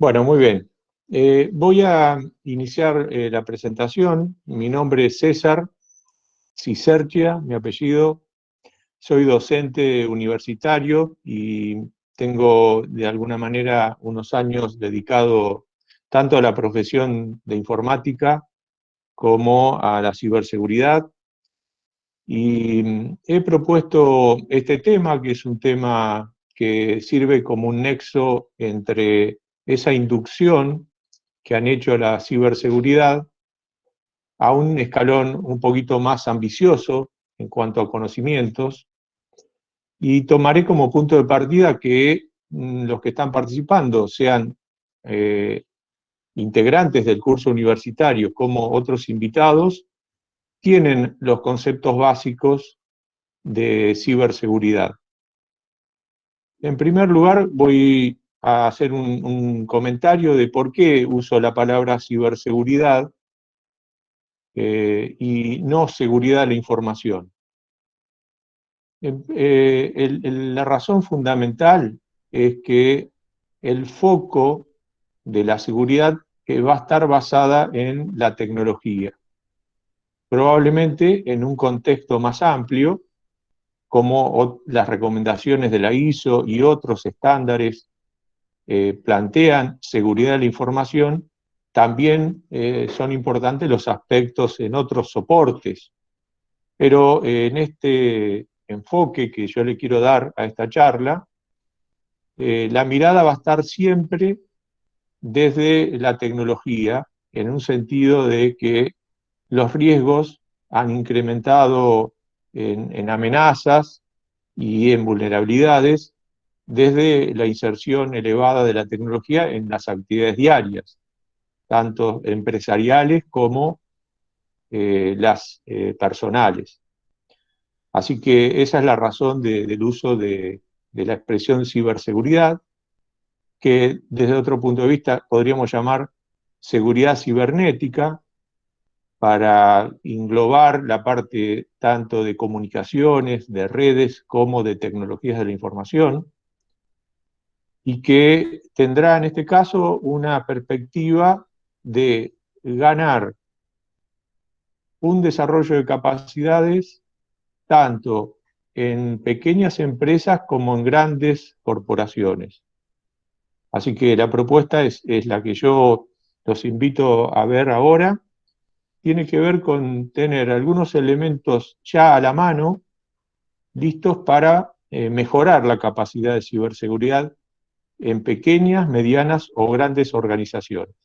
Bueno, muy bien. Voy a iniciar la presentación. Mi nombre es César Cisercia, mi apellido. Soy docente universitario y tengo de alguna manera unos años dedicado tanto a la profesión de informática como a la ciberseguridad. Y he propuesto este tema, que es un tema que sirve como un nexo entre esa inducción que han hecho a la ciberseguridad a un escalón un poquito más ambicioso en cuanto a conocimientos, y tomaré como punto de partida que los que están participando sean eh, integrantes del curso universitario como otros invitados, tienen los conceptos básicos de ciberseguridad. En primer lugar, voy a hacer un comentario de por qué uso la palabra ciberseguridad y no seguridad de la información. La razón fundamental es que el foco de la seguridad va a estar basada en la tecnología, probablemente en un contexto más amplio, como las recomendaciones de la ISO y otros estándares plantean seguridad de la información. También son importantes los aspectos en otros soportes, pero en este enfoque que yo le quiero dar a esta charla, la mirada va a estar siempre desde la tecnología, en un sentido de que los riesgos han incrementado en amenazas y en vulnerabilidades desde la inserción elevada de la tecnología en las actividades diarias, tanto empresariales como las personales. Así que esa es la razón del uso de la expresión ciberseguridad, que desde otro punto de vista podríamos llamar seguridad cibernética, para englobar la parte tanto de comunicaciones, de redes, como de tecnologías de la información, y que tendrá en este caso una perspectiva de ganar un desarrollo de capacidades tanto en pequeñas empresas como en grandes corporaciones. Así que la propuesta es la que yo los invito a ver ahora. Tiene que ver con tener algunos elementos ya a la mano, listos para mejorar la capacidad de ciberseguridad en pequeñas, medianas o grandes organizaciones.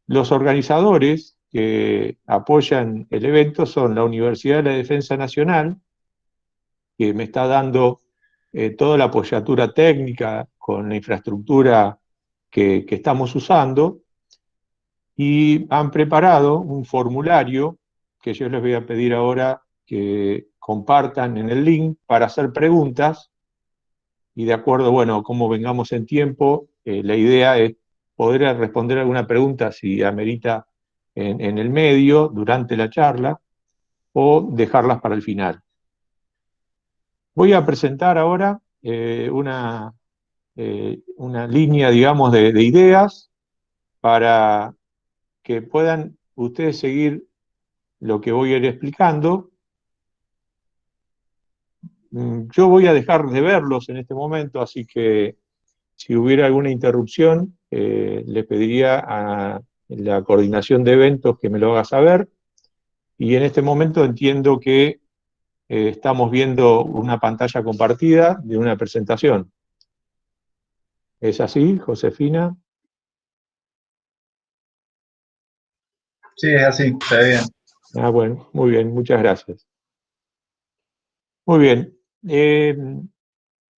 Los organizadores que apoyan el evento son la Universidad de la Defensa Nacional, que me está dando toda la apoyatura técnica con la infraestructura que estamos usando, y han preparado un formulario que yo les voy a pedir ahora que compartan en el link para hacer preguntas, y de acuerdo, bueno, como vengamos en tiempo, la idea es poder responder alguna pregunta si amerita en el medio, durante la charla, o dejarlas para el final. Voy a presentar ahora una línea, digamos, de ideas para que puedan ustedes seguir lo que voy a ir explicando. Yo voy a dejar de verlos en este momento, así que si hubiera alguna interrupción, le pediría a la coordinación de eventos que me lo haga saber. Y en este momento entiendo que estamos viendo una pantalla compartida de una presentación. ¿Es así, Josefina? Sí, es así, se ve bien. Ah, bueno, muy bien, muchas gracias. Muy bien.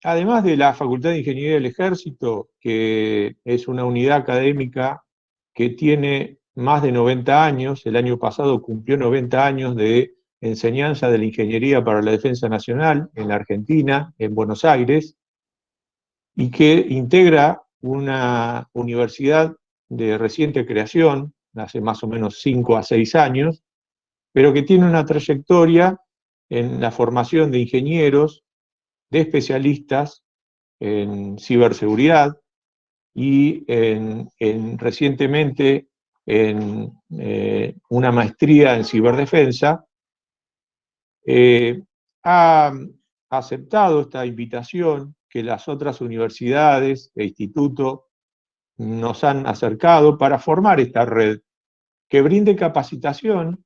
Además de la Facultad de Ingeniería del Ejército, que es una unidad académica que tiene más de 90 años, el año pasado cumplió 90 años de enseñanza de la ingeniería para la defensa nacional en la Argentina, en Buenos Aires, y que integra una universidad de reciente creación, hace más o menos 5 a 6 años, pero que tiene una trayectoria en la formación de ingenieros, de especialistas en ciberseguridad, y recientemente en una maestría en ciberdefensa, ha aceptado esta invitación que las otras universidades e institutos nos han acercado para formar esta red que brinde capacitación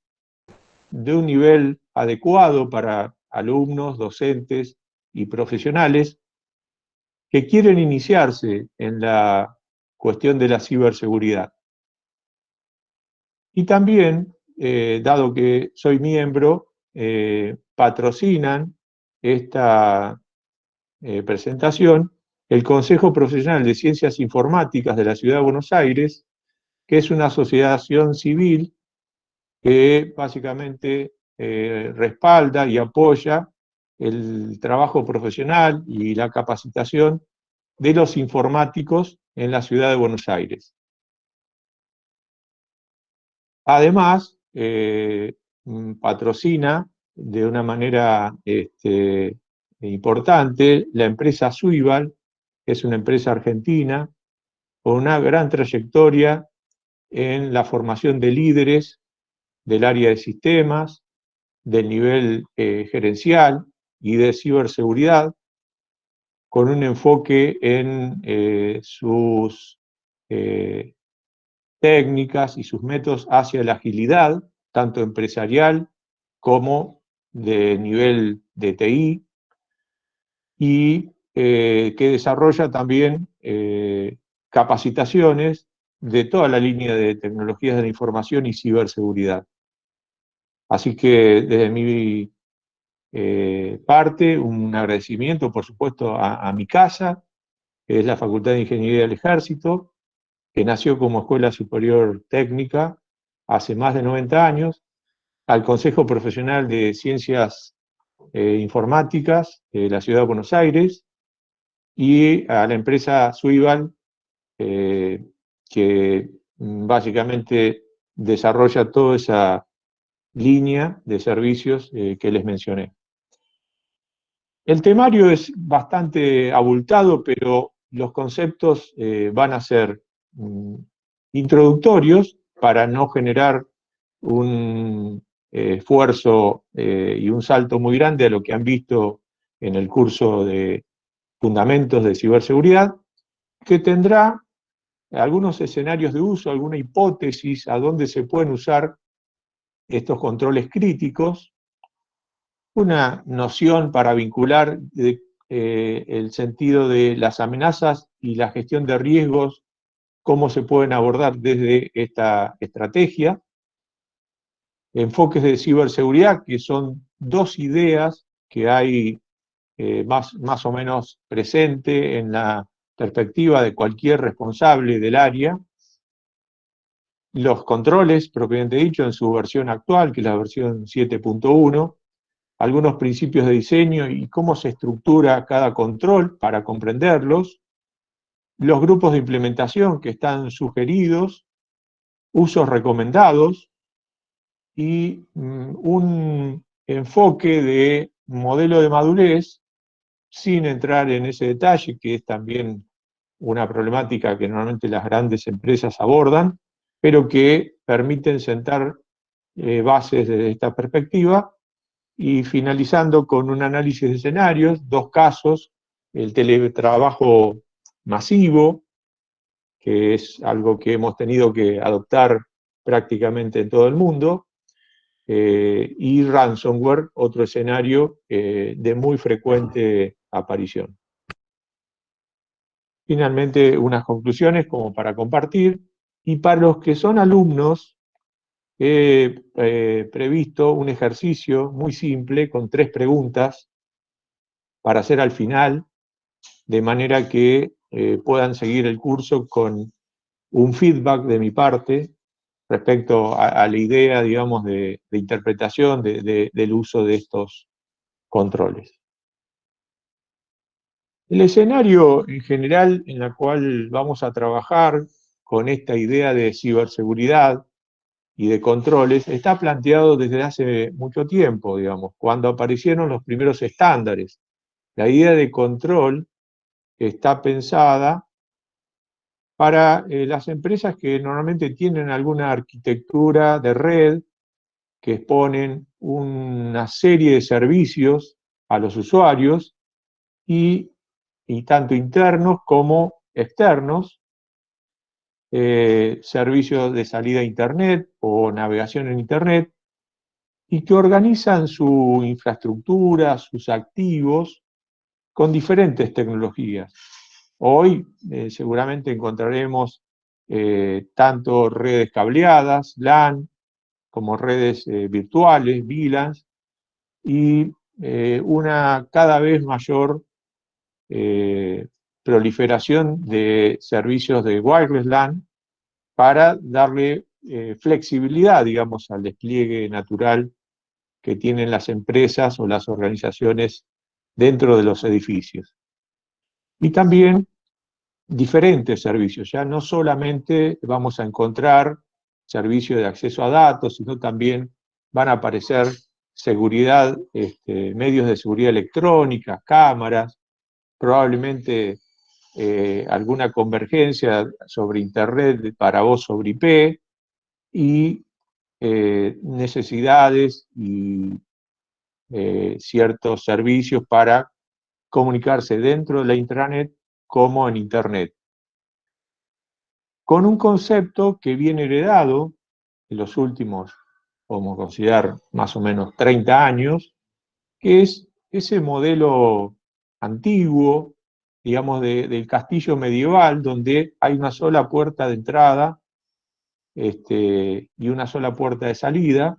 de un nivel adecuado para alumnos, docentes y profesionales que quieren iniciarse en la cuestión de la ciberseguridad. Y también, dado que soy miembro, patrocinan esta presentación el Consejo Profesional de Ciencias Informáticas de la Ciudad de Buenos Aires, que es una asociación civil que básicamente respalda y apoya el trabajo profesional y la capacitación de los informáticos en la Ciudad de Buenos Aires. Además, patrocina de una manera importante la empresa Suival, que es una empresa argentina con una gran trayectoria en la formación de líderes del área de sistemas, del nivel gerencial y de ciberseguridad, con un enfoque en sus técnicas y sus métodos hacia la agilidad, tanto empresarial como de nivel de TI, y que desarrolla también capacitaciones de toda la línea de tecnologías de la información y ciberseguridad. Así que desde mi parte, un agradecimiento, por supuesto, a mi casa, que es la Facultad de Ingeniería del Ejército, que nació como Escuela Superior Técnica hace más de 90 años, al Consejo Profesional de Ciencias Informáticas de la Ciudad de Buenos Aires y a la empresa Suival, que básicamente desarrolla toda esa línea de servicios que les mencioné. El temario es bastante abultado, pero los conceptos van a ser introductorios para no generar un esfuerzo y un salto muy grande a lo que han visto en el curso de Fundamentos de Ciberseguridad, que tendrá algunos escenarios de uso, alguna hipótesis a dónde se pueden usar estos controles críticos, una noción para vincular el sentido de las amenazas y la gestión de riesgos, cómo se pueden abordar desde esta estrategia, enfoques de ciberseguridad, que son dos ideas que hay más o menos presente en la perspectiva de cualquier responsable del área, los controles, propiamente dicho, en su versión actual, que es la versión 7.1, algunos principios de diseño y cómo se estructura cada control para comprenderlos, los grupos de implementación que están sugeridos, usos recomendados y un enfoque de modelo de madurez, sin entrar en ese detalle, que es también una problemática que normalmente las grandes empresas abordan, pero que permiten sentar bases desde esta perspectiva, y finalizando con un análisis de escenarios, dos casos: el teletrabajo masivo, que es algo que hemos tenido que adoptar prácticamente en todo el mundo, y ransomware, otro escenario de muy frecuente aparición. Finalmente, unas conclusiones como para compartir, y para los que son alumnos, he previsto un ejercicio muy simple con 3 preguntas para hacer al final, de manera que puedan seguir el curso con un feedback de mi parte respecto a la idea, digamos, de interpretación del uso de estos controles. El escenario en general en el cual vamos a trabajar con esta idea de ciberseguridad y de controles está planteado desde hace mucho tiempo, digamos, cuando aparecieron los primeros estándares. La idea de control está pensada para las empresas que normalmente tienen alguna arquitectura de red, que exponen una serie de servicios a los usuarios y tanto internos como externos, servicios de salida a Internet o navegación en Internet, y que organizan su infraestructura, sus activos, con diferentes tecnologías. Hoy seguramente encontraremos tanto redes cableadas, LAN, como redes virtuales, VLANs, y una cada vez mayor proliferación de servicios de wireless LAN para darle flexibilidad, digamos, al despliegue natural que tienen las empresas o las organizaciones dentro de los edificios. Y también diferentes servicios, ya no solamente vamos a encontrar servicios de acceso a datos, sino también van a aparecer seguridad, medios de seguridad electrónica, cámaras, probablemente alguna convergencia sobre Internet para voz sobre IP y necesidades y ciertos servicios para comunicarse dentro de la intranet como en Internet, con un concepto que viene heredado en los últimos, podemos considerar, más o menos 30 años, que es ese modelo antiguo, digamos, del castillo medieval, donde hay una sola puerta de entrada y una sola puerta de salida,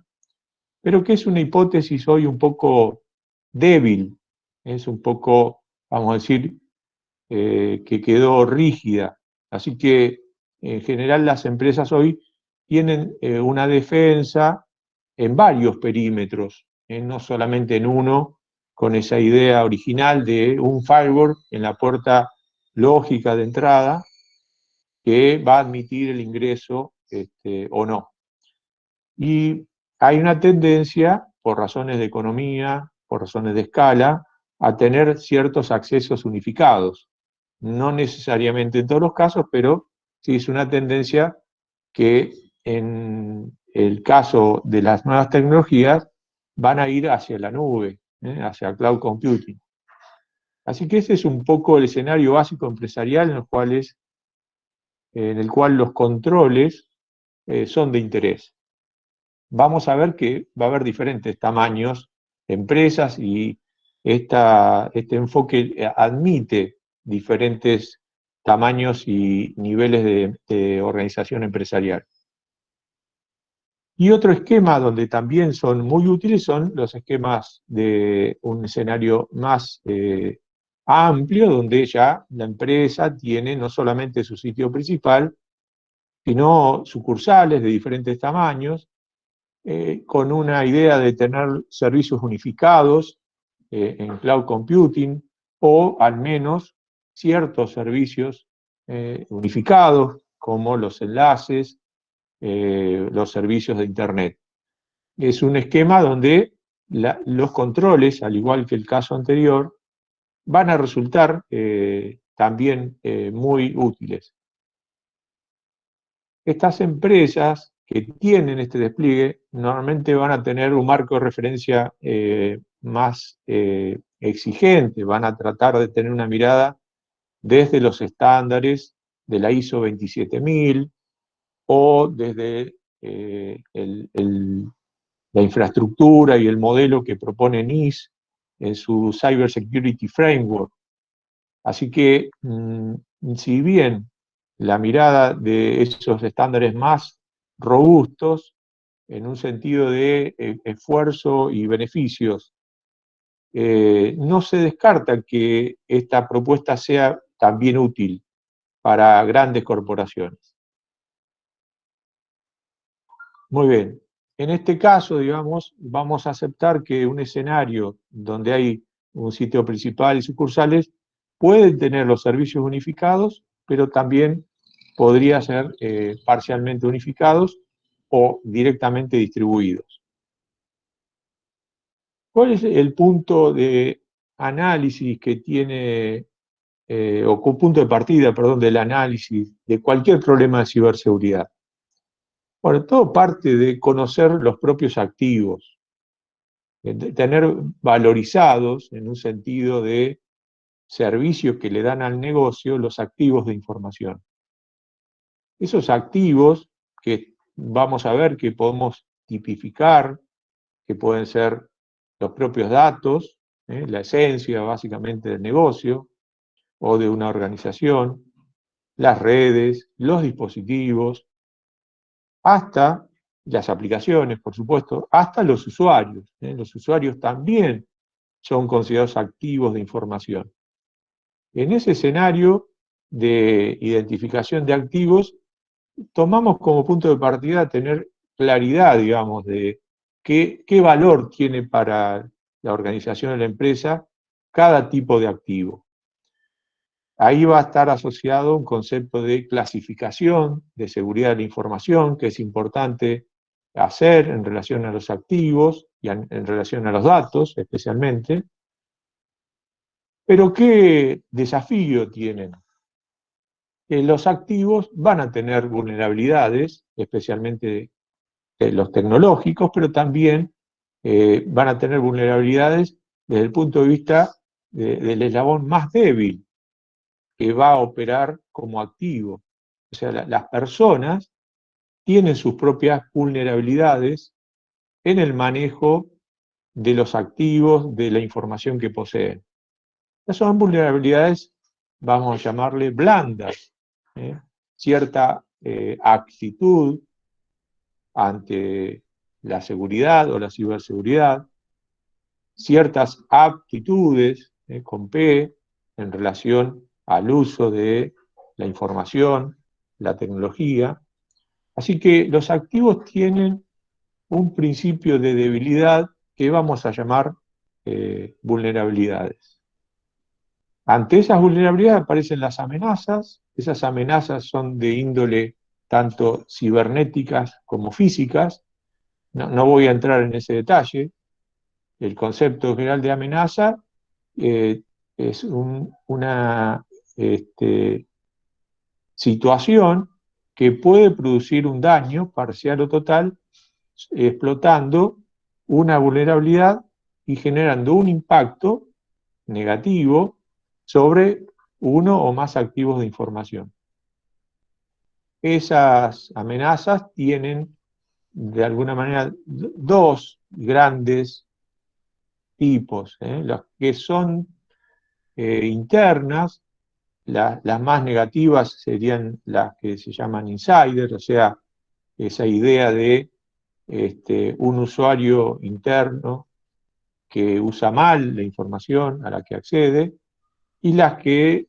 pero que es una hipótesis hoy un poco débil, es un poco, vamos a decir, que quedó rígida. Así que en general las empresas hoy tienen una defensa en varios perímetros, no solamente en uno, con esa idea original de un firewall en la puerta lógica de entrada que va a admitir el ingreso o no. Y hay una tendencia, por razones de economía, por razones de escala, a tener ciertos accesos unificados. No necesariamente en todos los casos, pero sí es una tendencia que en el caso de las nuevas tecnologías van a ir hacia la nube, hacia cloud computing. Así que ese es un poco el escenario básico empresarial en el cual los controles son de interés. Vamos a ver que va a haber diferentes tamaños de empresas y este enfoque admite diferentes tamaños y niveles de organización empresarial. Y otro esquema donde también son muy útiles son los esquemas de un escenario más amplio, donde ya la empresa tiene no solamente su sitio principal, sino sucursales de diferentes tamaños, con una idea de tener servicios unificados en cloud computing, o al menos ciertos servicios unificados, como los enlaces, los servicios de Internet. Es un esquema donde los controles, al igual que el caso anterior, van a resultar también muy útiles. Estas empresas que tienen este despliegue normalmente van a tener un marco de referencia más exigente, van a tratar de tener una mirada desde los estándares de la ISO 27000 o desde la infraestructura y el modelo que propone NIST en su Cyber Security Framework. Así que, si bien la mirada de esos estándares más robustos, en un sentido de esfuerzo y beneficios, no se descarta que esta propuesta sea también útil para grandes corporaciones. Muy bien. En este caso, digamos, vamos a aceptar que un escenario donde hay un sitio principal y sucursales pueden tener los servicios unificados, pero también podría ser parcialmente unificados o directamente distribuidos. ¿Cuál es el punto de análisis que tiene o como punto de partida, perdón, del análisis de cualquier problema de ciberseguridad? Bueno, todo parte de conocer los propios activos, de tener valorizados en un sentido de servicios que le dan al negocio los activos de información. Esos activos que vamos a ver que podemos tipificar, que pueden ser los propios datos, la esencia básicamente del negocio o de una organización, las redes, los dispositivos, hasta las aplicaciones, por supuesto, hasta los usuarios. Los usuarios también son considerados activos de información. En ese escenario de identificación de activos, tomamos como punto de partida tener claridad, digamos, de qué valor tiene para la organización o la empresa cada tipo de activo. Ahí va a estar asociado un concepto de clasificación, de seguridad de la información, que es importante hacer en relación a los activos y en relación a los datos, especialmente. Pero ¿qué desafío tienen? Los activos van a tener vulnerabilidades, especialmente los tecnológicos, pero también van a tener vulnerabilidades desde el punto de vista del eslabón más débil, que va a operar como activo. O sea, las personas tienen sus propias vulnerabilidades en el manejo de los activos, de la información que poseen. Esas son vulnerabilidades, vamos a llamarle blandas, ¿eh? Cierta actitud ante la seguridad o la ciberseguridad, ciertas aptitudes, con P, en relación al uso de la información, la tecnología. Así que los activos tienen un principio de debilidad que vamos a llamar vulnerabilidades. Ante esas vulnerabilidades aparecen las amenazas. Esas amenazas son de índole tanto cibernéticas como físicas. No voy a entrar en ese detalle. El concepto general de amenaza es una situación que puede producir un daño parcial o total, explotando una vulnerabilidad y generando un impacto negativo sobre uno o más activos de información. Esas amenazas tienen, de alguna manera, dos grandes tipos. Las que son internas, las más negativas serían las que se llaman insider, o sea, esa idea de un usuario interno que usa mal la información a la que accede, y las que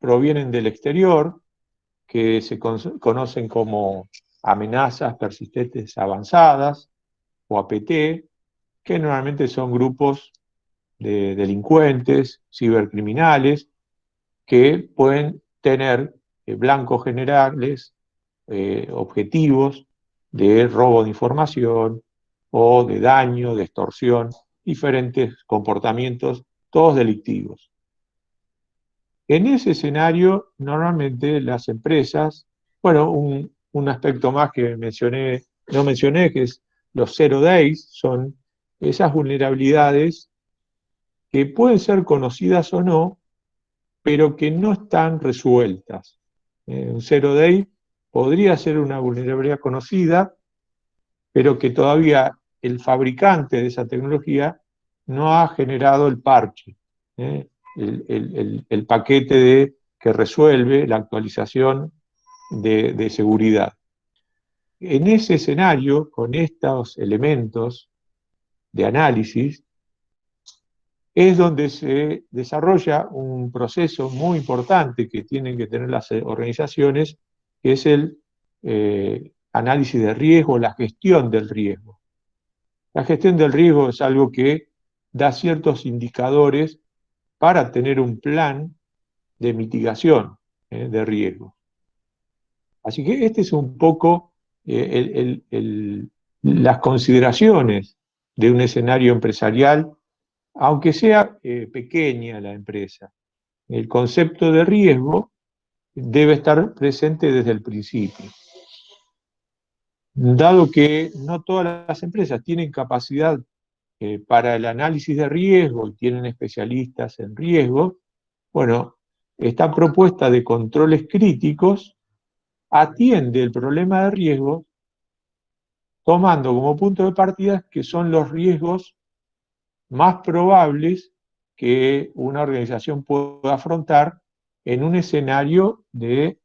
provienen del exterior, que se conocen como amenazas persistentes avanzadas, o APT, que normalmente son grupos de delincuentes, cibercriminales, que pueden tener blancos generales, objetivos de robo de información o de daño, de extorsión, diferentes comportamientos, todos delictivos. En ese escenario, normalmente las empresas, bueno, un aspecto más que no mencioné, que es los zero days, son esas vulnerabilidades que pueden ser conocidas o no, pero que no están resueltas. Un zero day podría ser una vulnerabilidad conocida, pero que todavía el fabricante de esa tecnología no ha generado el parche, el paquete que resuelve la actualización de seguridad. En ese escenario, con estos elementos de análisis, es donde se desarrolla un proceso muy importante que tienen que tener las organizaciones, que es el análisis de riesgo, la gestión del riesgo. La gestión del riesgo es algo que da ciertos indicadores para tener un plan de mitigación de riesgo. Así que este es un poco las consideraciones de un escenario empresarial, aunque sea pequeña la empresa. el concepto de riesgo debe estar presente desde el principio. Dado que no todas las empresas tienen capacidad para el análisis de riesgo y tienen especialistas en riesgo, bueno, esta propuesta de controles críticos atiende el problema de riesgo tomando como punto de partida que son los riesgos más probables que una organización pueda afrontar en un escenario de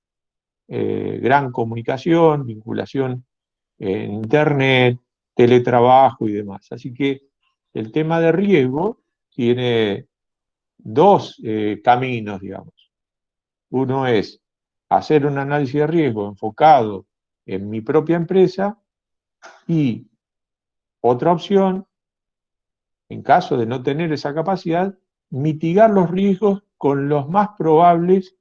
gran comunicación, vinculación en Internet, teletrabajo y demás. Así que el tema de riesgo tiene dos caminos, digamos. Uno es hacer un análisis de riesgo enfocado en mi propia empresa y otra opción, en caso de no tener esa capacidad, mitigar los riesgos con los más probables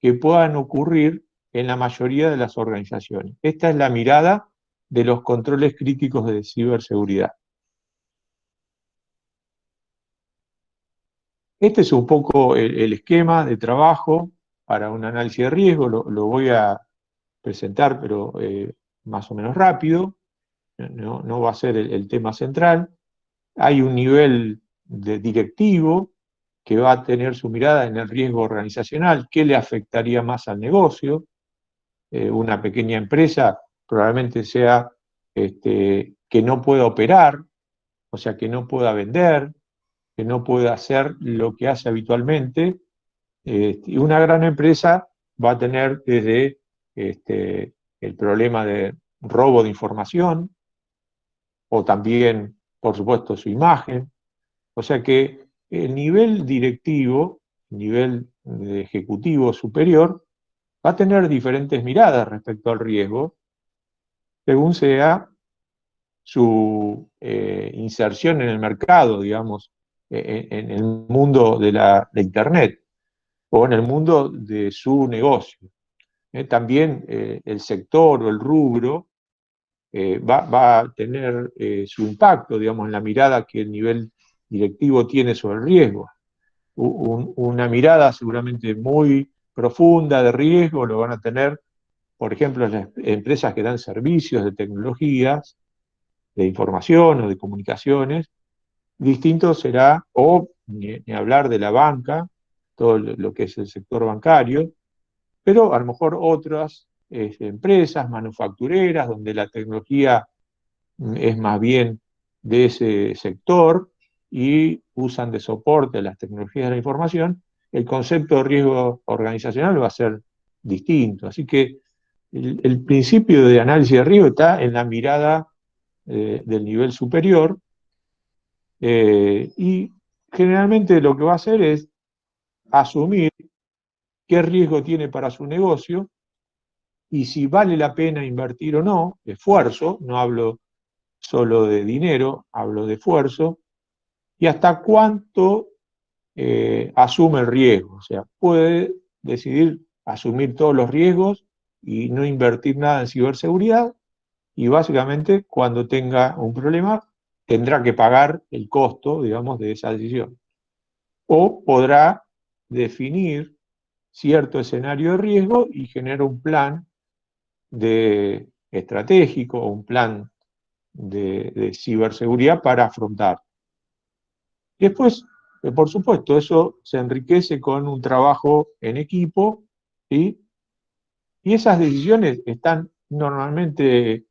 que puedan ocurrir en la mayoría de las organizaciones. Esta es la mirada de los controles críticos de ciberseguridad. Este es un poco el esquema de trabajo para un análisis de riesgo, lo voy a presentar, pero más o menos rápido, no va a ser el tema central. Hay un nivel de directivo que va a tener su mirada en el riesgo organizacional, qué le afectaría más al negocio. Una pequeña empresa probablemente sea que no pueda operar, o sea, que no pueda vender, que no pueda hacer lo que hace habitualmente. Y una gran empresa va a tener desde el problema de robo de información, o también, por supuesto, su imagen. O sea que el nivel directivo, nivel de ejecutivo superior, va a tener diferentes miradas respecto al riesgo, según sea su inserción en el mercado, digamos, en el mundo de Internet o en el mundo de su negocio. También el sector o el rubro va a tener su impacto, digamos, en la mirada que el nivel directivo tiene sobre el riesgo. Una mirada seguramente muy profunda de riesgo lo van a tener, por ejemplo, las empresas que dan servicios de tecnologías, de información o de comunicaciones. Distinto será, o ni hablar de la banca, todo lo que es el sector bancario, pero a lo mejor otras empresas manufactureras donde la tecnología es más bien de ese sector y usan de soporte las tecnologías de la información, el concepto de riesgo organizacional va a ser distinto. Así que el principio de análisis de riesgo está en la mirada del nivel superior y generalmente lo que va a hacer es asumir qué riesgo tiene para su negocio y si vale la pena invertir o no, esfuerzo, no hablo solo de dinero, hablo de esfuerzo, y hasta cuánto asume el riesgo. O sea, puede decidir asumir todos los riesgos y no invertir nada en ciberseguridad, y básicamente cuando tenga un problema tendrá que pagar el costo, digamos, de esa decisión. O podrá definir cierto escenario de riesgo y generar un plan estratégico, un plan de ciberseguridad para afrontar. Después, por supuesto, eso se enriquece con un trabajo en equipo, ¿sí? Y esas decisiones están normalmente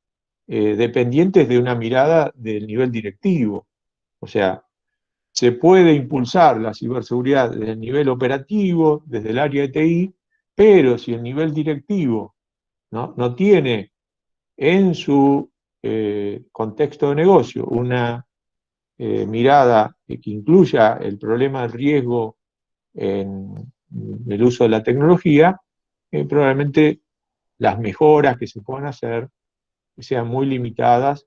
dependientes de una mirada del nivel directivo. O sea, se puede impulsar la ciberseguridad desde el nivel operativo, desde el área de TI, pero si el nivel directivo no tiene en su contexto de negocio una mirada que incluya el problema del riesgo en el uso de la tecnología, probablemente las mejoras que se puedan hacer sean muy limitadas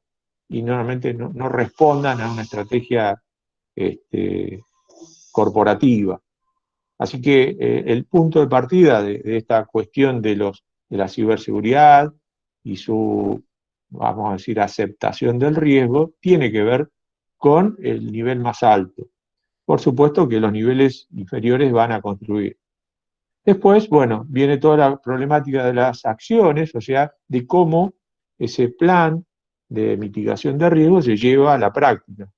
y normalmente no respondan a una estrategia corporativa. Así que el punto de partida de esta cuestión de la ciberseguridad y su, vamos a decir, aceptación del riesgo, tiene que ver con el nivel más alto. por supuesto que los niveles inferiores van a construir. Después, bueno, viene toda la problemática de las acciones, o sea, de cómo ese plan de mitigación de riesgos se lleva a la práctica,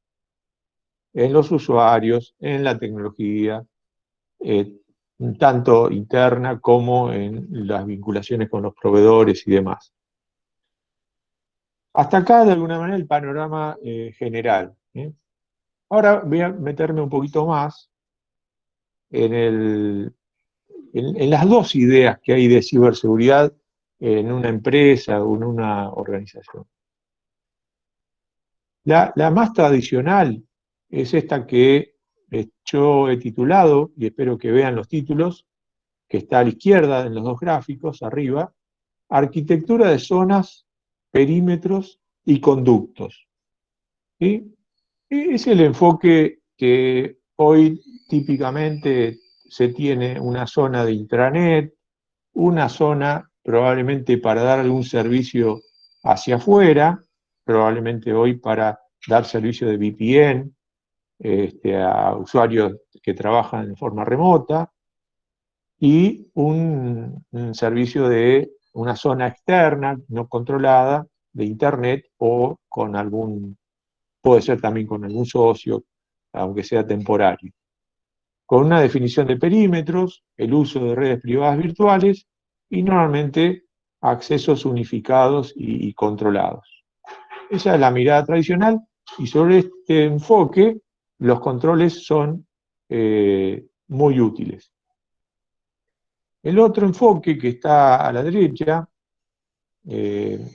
en los usuarios, en la tecnología, tanto interna como en las vinculaciones con los proveedores y demás. Hasta acá, de alguna manera, el panorama general. Ahora voy a meterme un poquito más en las dos ideas que hay de ciberseguridad en una empresa o en una organización. La más tradicional es esta que yo he titulado, y espero que vean los títulos, que está a la izquierda en los dos gráficos, arriba, arquitectura de zonas, perímetros y conductos. ¿Sí? Es el enfoque que hoy típicamente se tiene una zona de intranet, una zona probablemente para dar algún servicio hacia afuera, probablemente hoy para dar servicio de VPN a usuarios que trabajan de forma remota, y un servicio de una zona externa, no controlada, de Internet o con algún, puede ser también con algún socio, aunque sea temporario. Con una definición de perímetros, el uso de redes privadas virtuales y normalmente accesos unificados y controlados. Esa es la mirada tradicional, y sobre este enfoque los controles son muy útiles. El otro enfoque que está a la derecha, que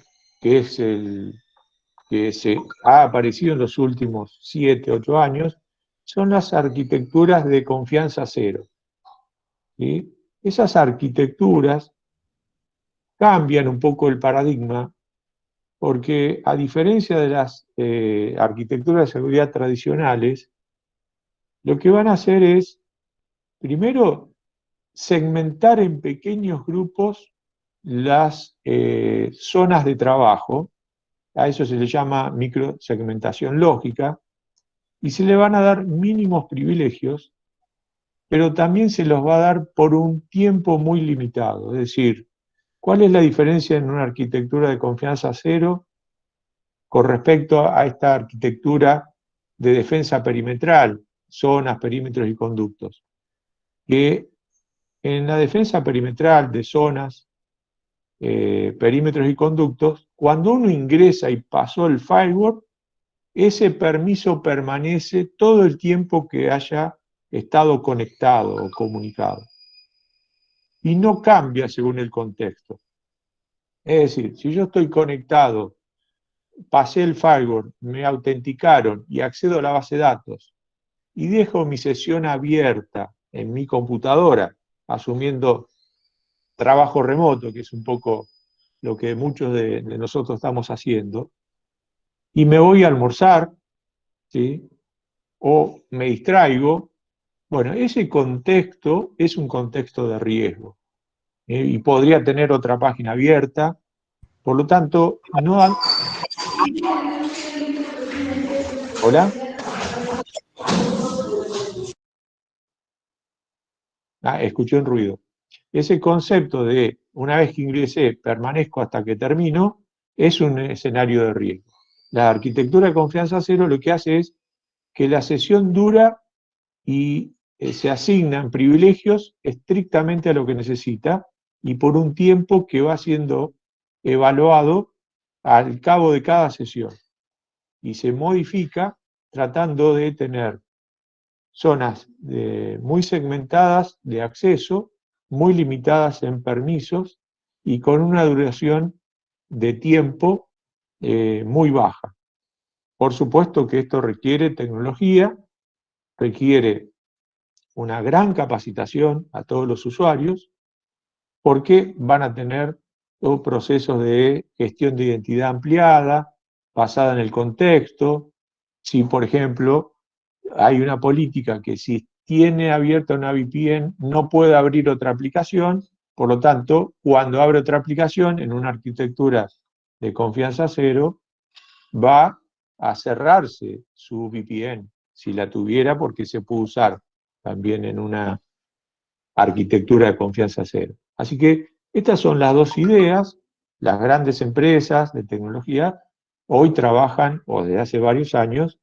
es el que ha aparecido en los últimos 7, 8 años, son las arquitecturas de confianza cero. ¿Sí? Esas arquitecturas cambian un poco el paradigma, porque a diferencia de las arquitecturas de seguridad tradicionales, lo que van a hacer es, primero, segmentar en pequeños grupos las zonas de trabajo. A eso se le llama microsegmentación lógica, y se le van a dar mínimos privilegios, pero también se los va a dar por un tiempo muy limitado. Es decir, ¿cuál es la diferencia en una arquitectura de confianza cero con respecto a esta arquitectura de defensa perimetral, zonas, perímetros y conductos? Que en la defensa perimetral de zonas, perímetros y conductos, cuando uno ingresa y pasó el firewall, ese permiso permanece todo el tiempo que haya estado conectado o comunicado, y no cambia según el contexto. Es decir, si yo estoy conectado, pasé el firewall, me autenticaron y accedo a la base de datos, y dejo mi sesión abierta en mi computadora, asumiendo trabajo remoto, que es un poco lo que muchos de nosotros estamos haciendo, y me voy a almorzar, ¿sí? O me distraigo, bueno, ese contexto es un contexto de riesgo, y podría tener otra página abierta. Por lo tanto, no... ¿Hola? Escuché un ruido. Ese concepto de una vez que ingresé, permanezco hasta que termino, es un escenario de riesgo. La arquitectura de confianza cero lo que hace es que la sesión dura y se asignan privilegios estrictamente a lo que necesita y por un tiempo que va siendo evaluado al cabo de cada sesión, y se modifica tratando de tener zonas muy segmentadas de acceso, muy limitadas en permisos y con una duración de tiempo muy baja. Por supuesto que esto requiere tecnología, requiere una gran capacitación a todos los usuarios, porque van a tener procesos de gestión de identidad ampliada, basada en el contexto. Si, por ejemplo, hay una política que si tiene abierta una VPN no puede abrir otra aplicación, por lo tanto, cuando abre otra aplicación en una arquitectura de confianza cero, va a cerrarse su VPN, si la tuviera, porque se puede usar también en una arquitectura de confianza cero. Así que estas son las dos ideas. Las grandes empresas de tecnología hoy trabajan, o desde hace varios años,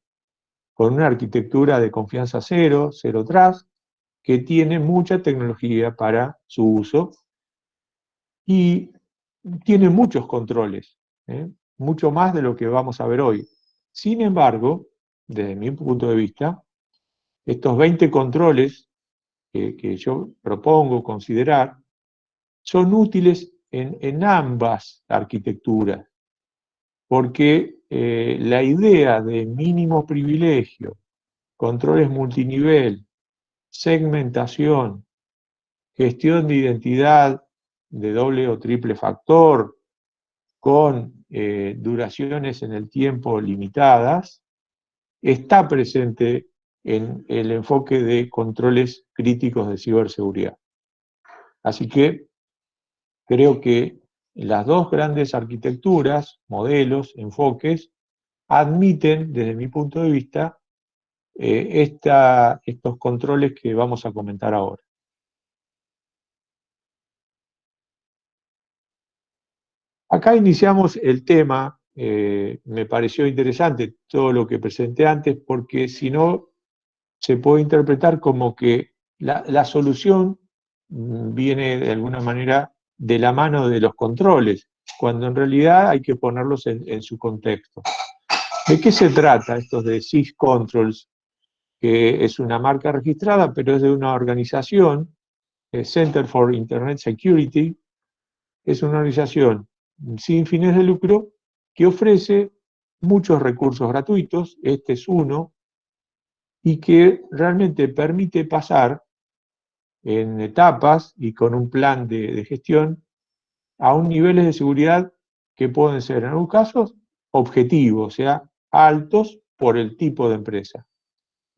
con una arquitectura de confianza cero, cero trust, que tiene mucha tecnología para su uso y tiene muchos controles, mucho más de lo que vamos a ver hoy. Sin embargo, desde mi punto de vista, estos 20 controles que yo propongo considerar son útiles en ambas arquitecturas, porque la idea de mínimo privilegio, controles multinivel, segmentación, gestión de identidad de doble o triple factor, con duraciones en el tiempo limitadas, está presente en el enfoque de controles críticos de ciberseguridad. Así que creo que las dos grandes arquitecturas, modelos, enfoques, admiten, desde mi punto de vista, estos controles que vamos a comentar ahora. Acá iniciamos el tema, me pareció interesante todo lo que presenté antes, porque si no, se puede interpretar como que la solución viene de alguna manera de la mano de los controles, cuando en realidad hay que ponerlos en su contexto. ¿De qué se trata esto de SysControls? Que es una marca registrada, pero es de una organización, Center for Internet Security, es una organización sin fines de lucro que ofrece muchos recursos gratuitos, este es uno, y que realmente permite pasar en etapas y con un plan de gestión a un niveles de seguridad que pueden ser en algunos casos objetivos, o sea, altos por el tipo de empresa.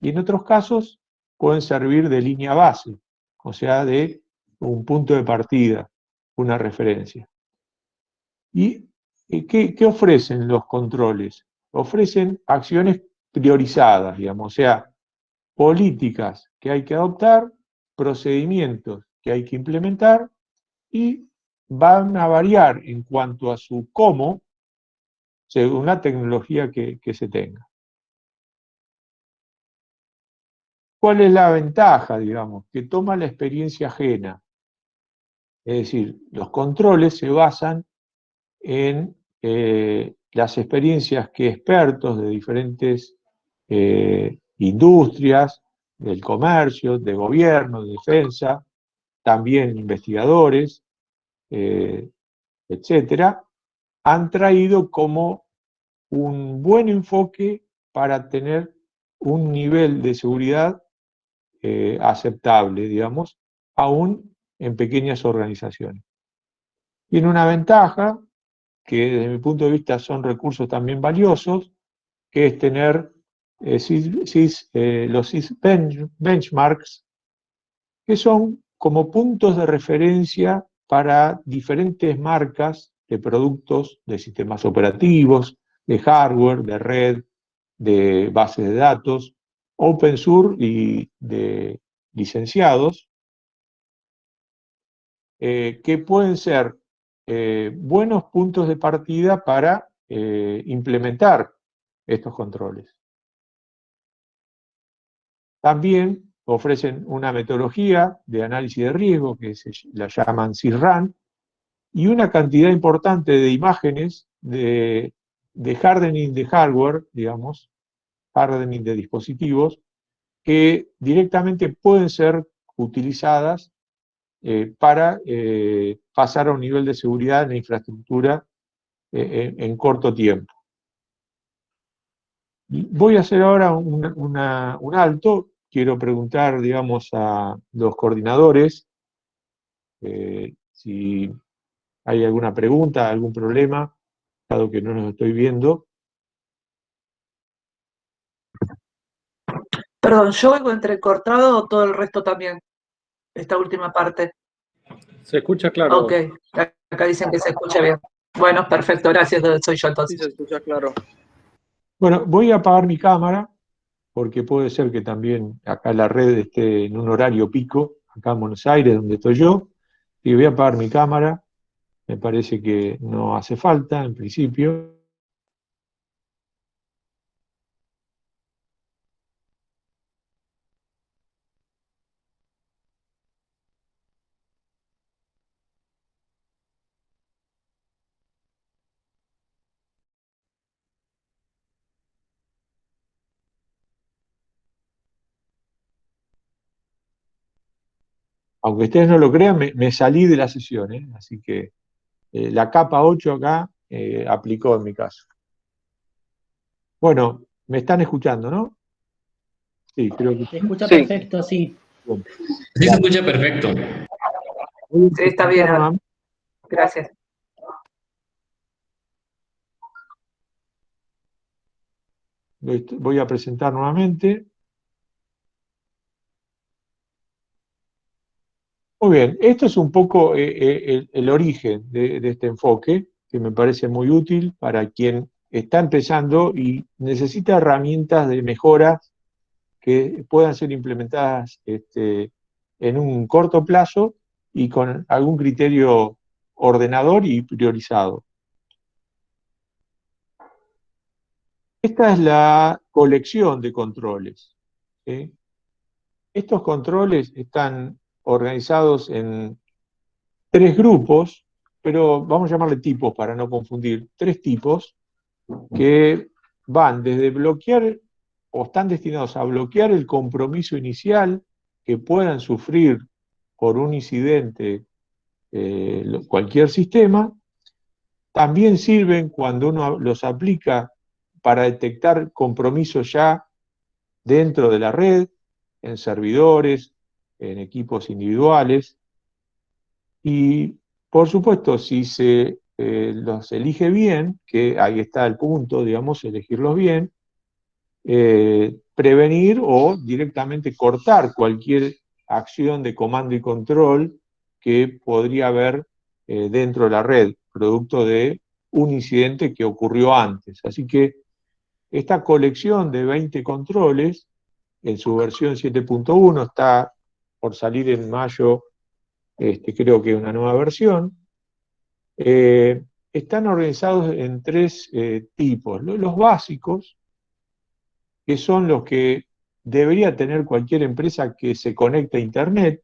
Y en otros casos pueden servir de línea base, o sea, de un punto de partida, una referencia. ¿Y qué ofrecen los controles? Ofrecen acciones priorizadas, digamos, o sea, políticas que hay que adoptar, procedimientos que hay que implementar y van a variar en cuanto a su cómo según la tecnología que se tenga. ¿Cuál es la ventaja, digamos? Que toma la experiencia ajena. Es decir, los controles se basan en las experiencias que expertos de diferentes industrias, del comercio, de gobierno, de defensa, también investigadores, etcétera, han traído como un buen enfoque para tener un nivel de seguridad aceptable, digamos, aún en pequeñas organizaciones. Tiene una ventaja, que desde mi punto de vista son recursos también valiosos, que es tener los benchmarks, que son como puntos de referencia para diferentes marcas de productos, de sistemas operativos, de hardware, de red, de bases de datos, open source y de licenciados, que pueden ser buenos puntos de partida para implementar estos controles. También ofrecen una metodología de análisis de riesgo que se la llaman SysRAN y una cantidad importante de imágenes de hardening de hardware, digamos, hardening de dispositivos, que directamente pueden ser utilizadas para pasar a un nivel de seguridad en la infraestructura en corto tiempo. Voy a hacer ahora un alto. Quiero preguntar, digamos, a los coordinadores si hay alguna pregunta, algún problema, dado que no los estoy viendo. Perdón, yo oigo entrecortado o todo el resto también, esta última parte. Se escucha claro. Ok, acá dicen que se escucha bien. Bueno, perfecto, gracias, soy yo entonces. Sí, se escucha claro. Bueno, voy a apagar mi cámara porque puede ser que también acá la red esté en un horario pico, acá en Buenos Aires, donde estoy yo, y voy a apagar mi cámara, me parece que no hace falta en principio. Aunque ustedes no lo crean, me salí de la sesión, ¿eh? Así que la capa 8 acá aplicó en mi caso. Bueno, me están escuchando, ¿no? Sí, creo que Se sí. escucha Sí, perfecto, sí. Bueno, sí se escucha perfecto. voy a Sí, está bien, presentar Ana. Gracias. voy a presentar nuevamente. Muy bien, esto es un poco el origen de este enfoque, que me parece muy útil para quien está empezando y necesita herramientas de mejora que puedan ser implementadas en un corto plazo y con algún criterio ordenador y priorizado. Esta es la colección de controles, ¿sí? Estos controles están organizados en tres grupos, pero vamos a llamarle tipos para no confundir, tres tipos que van desde bloquear o están destinados a bloquear el compromiso inicial que puedan sufrir por un incidente cualquier sistema. También sirven cuando uno los aplica para detectar compromisos ya dentro de la red, en servidores, en equipos individuales. Y por supuesto, si se los elige bien, que ahí está el punto, digamos, elegirlos bien, prevenir o directamente cortar cualquier acción de comando y control que podría haber dentro de la red, producto de un incidente que ocurrió antes. Así que esta colección de 20 controles, en su versión 7.1, está por salir en mayo, creo que una nueva versión, están organizados en tres tipos. Los básicos, que son los que debería tener cualquier empresa que se conecte a Internet.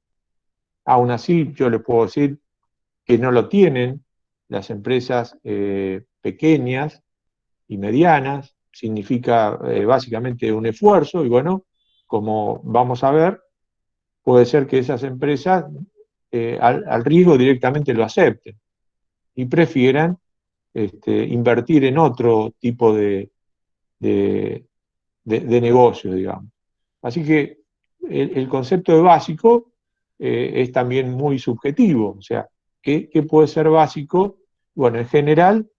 Aún así, yo les puedo decir que no lo tienen las empresas pequeñas y medianas. Significa básicamente un esfuerzo y bueno, como vamos a ver, puede ser que esas empresas al riesgo directamente lo acepten y prefieran invertir en otro tipo de, de negocio, digamos. Así que el concepto de básico es también muy subjetivo. O sea, ¿qué puede ser básico? Bueno, en general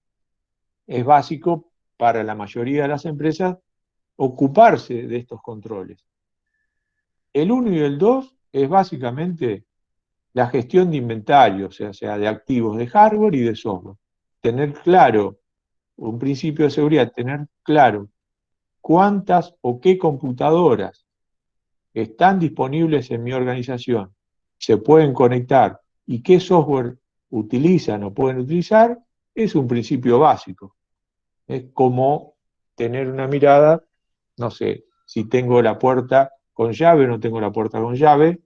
es básico para la mayoría de las empresas ocuparse de estos controles. El 1 y el 2 es básicamente la gestión de inventario, o sea, de activos de hardware y de software. Tener claro, un principio de seguridad, tener claro cuántas o qué computadoras están disponibles en mi organización, se pueden conectar y qué software utilizan o pueden utilizar, es un principio básico. Es como tener una mirada, no sé, si tengo la puerta con llave o no tengo la puerta con llave,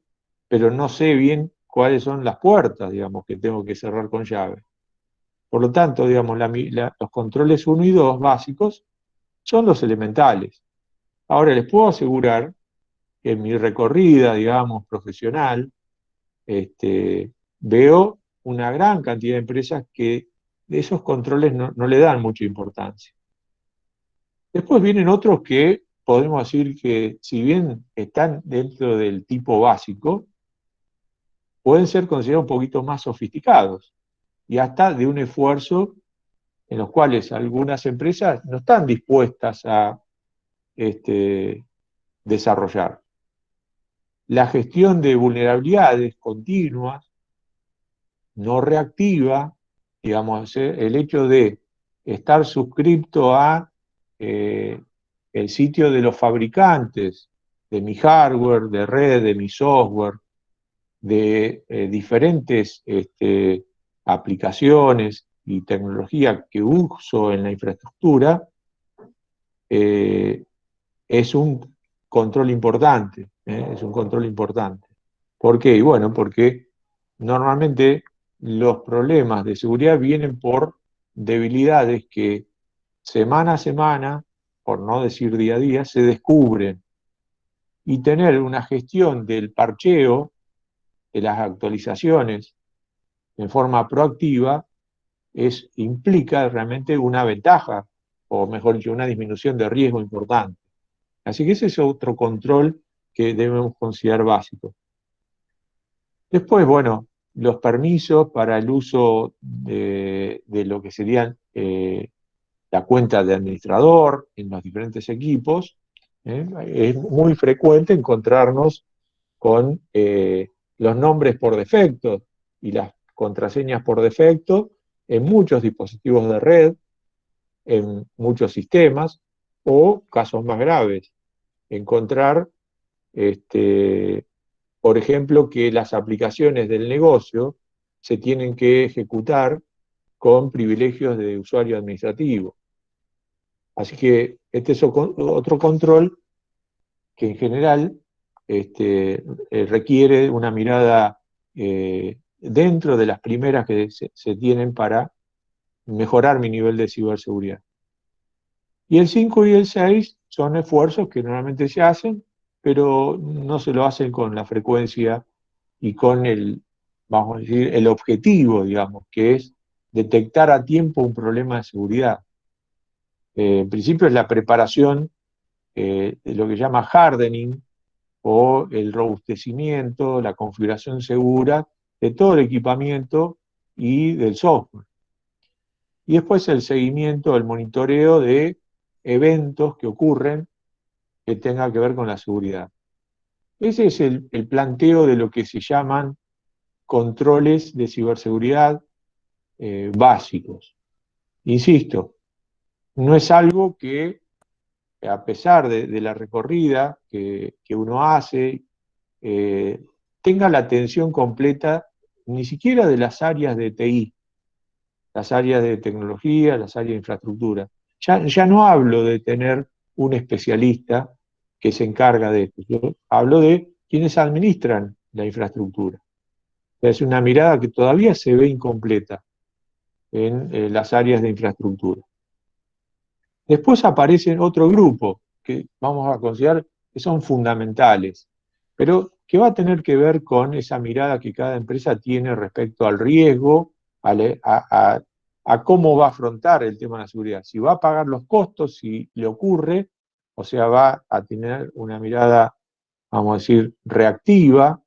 pero no sé bien cuáles son las puertas, digamos, que tengo que cerrar con llave. Por lo tanto, digamos, los controles 1 y 2 básicos son los elementales. Ahora les puedo asegurar que en mi recorrida, digamos, profesional, veo una gran cantidad de empresas que de esos controles no le dan mucha importancia. Después vienen otros que podemos decir que, si bien están dentro del tipo básico, pueden ser considerados un poquito más sofisticados y hasta de un esfuerzo en los cuales algunas empresas no están dispuestas a desarrollar. La gestión de vulnerabilidades continuas, no reactiva, digamos, el hecho de estar suscripto a el sitio de los fabricantes, de mi hardware, de red, de mi software, de diferentes aplicaciones y tecnología que uso en la infraestructura, es un control importante, es un control importante. ¿Por qué? Y bueno, porque normalmente los problemas de seguridad vienen por debilidades que semana a semana, por no decir día a día, se descubren. Y tener una gestión del parcheo, de las actualizaciones, en forma proactiva, implica realmente una ventaja, o mejor dicho, una disminución de riesgo importante. Así que ese es otro control que debemos considerar básico. Después, bueno, los permisos para el uso de lo que serían la cuenta de administrador en los diferentes equipos. Es muy frecuente encontrarnos con los nombres por defecto y las contraseñas por defecto en muchos dispositivos de red, en muchos sistemas, o casos más graves, encontrar, por ejemplo, que las aplicaciones del negocio se tienen que ejecutar con privilegios de usuario administrativo. Así que este es otro control que en general requiere una mirada dentro de las primeras que se tienen para mejorar mi nivel de ciberseguridad. Y el 5 y el 6 son esfuerzos que normalmente se hacen, pero no se lo hacen con la frecuencia y con vamos a decir, el objetivo, digamos, que es detectar a tiempo un problema de seguridad. En principio es la preparación de lo que se llama hardening, o el robustecimiento, la configuración segura de todo el equipamiento y del software. Y después el seguimiento, el monitoreo de eventos que ocurren que tengan que ver con la seguridad. Ese es el planteo de lo que se llaman controles de ciberseguridad básicos. Insisto, no es algo que, a pesar de la recorrida que uno hace, tenga la atención completa ni siquiera de las áreas de TI, las áreas de tecnología, las áreas de infraestructura. Ya no hablo de tener un especialista que se encarga de esto, yo hablo de quienes administran la infraestructura. Es una mirada que todavía se ve incompleta en las áreas de infraestructura. Después aparecen otro grupo que vamos a considerar que son fundamentales, pero que va a tener que ver con esa mirada que cada empresa tiene respecto al riesgo, a cómo va a afrontar el tema de la seguridad. Si va a pagar los costos, si le ocurre, o sea, va a tener una mirada, vamos a decir, reactiva,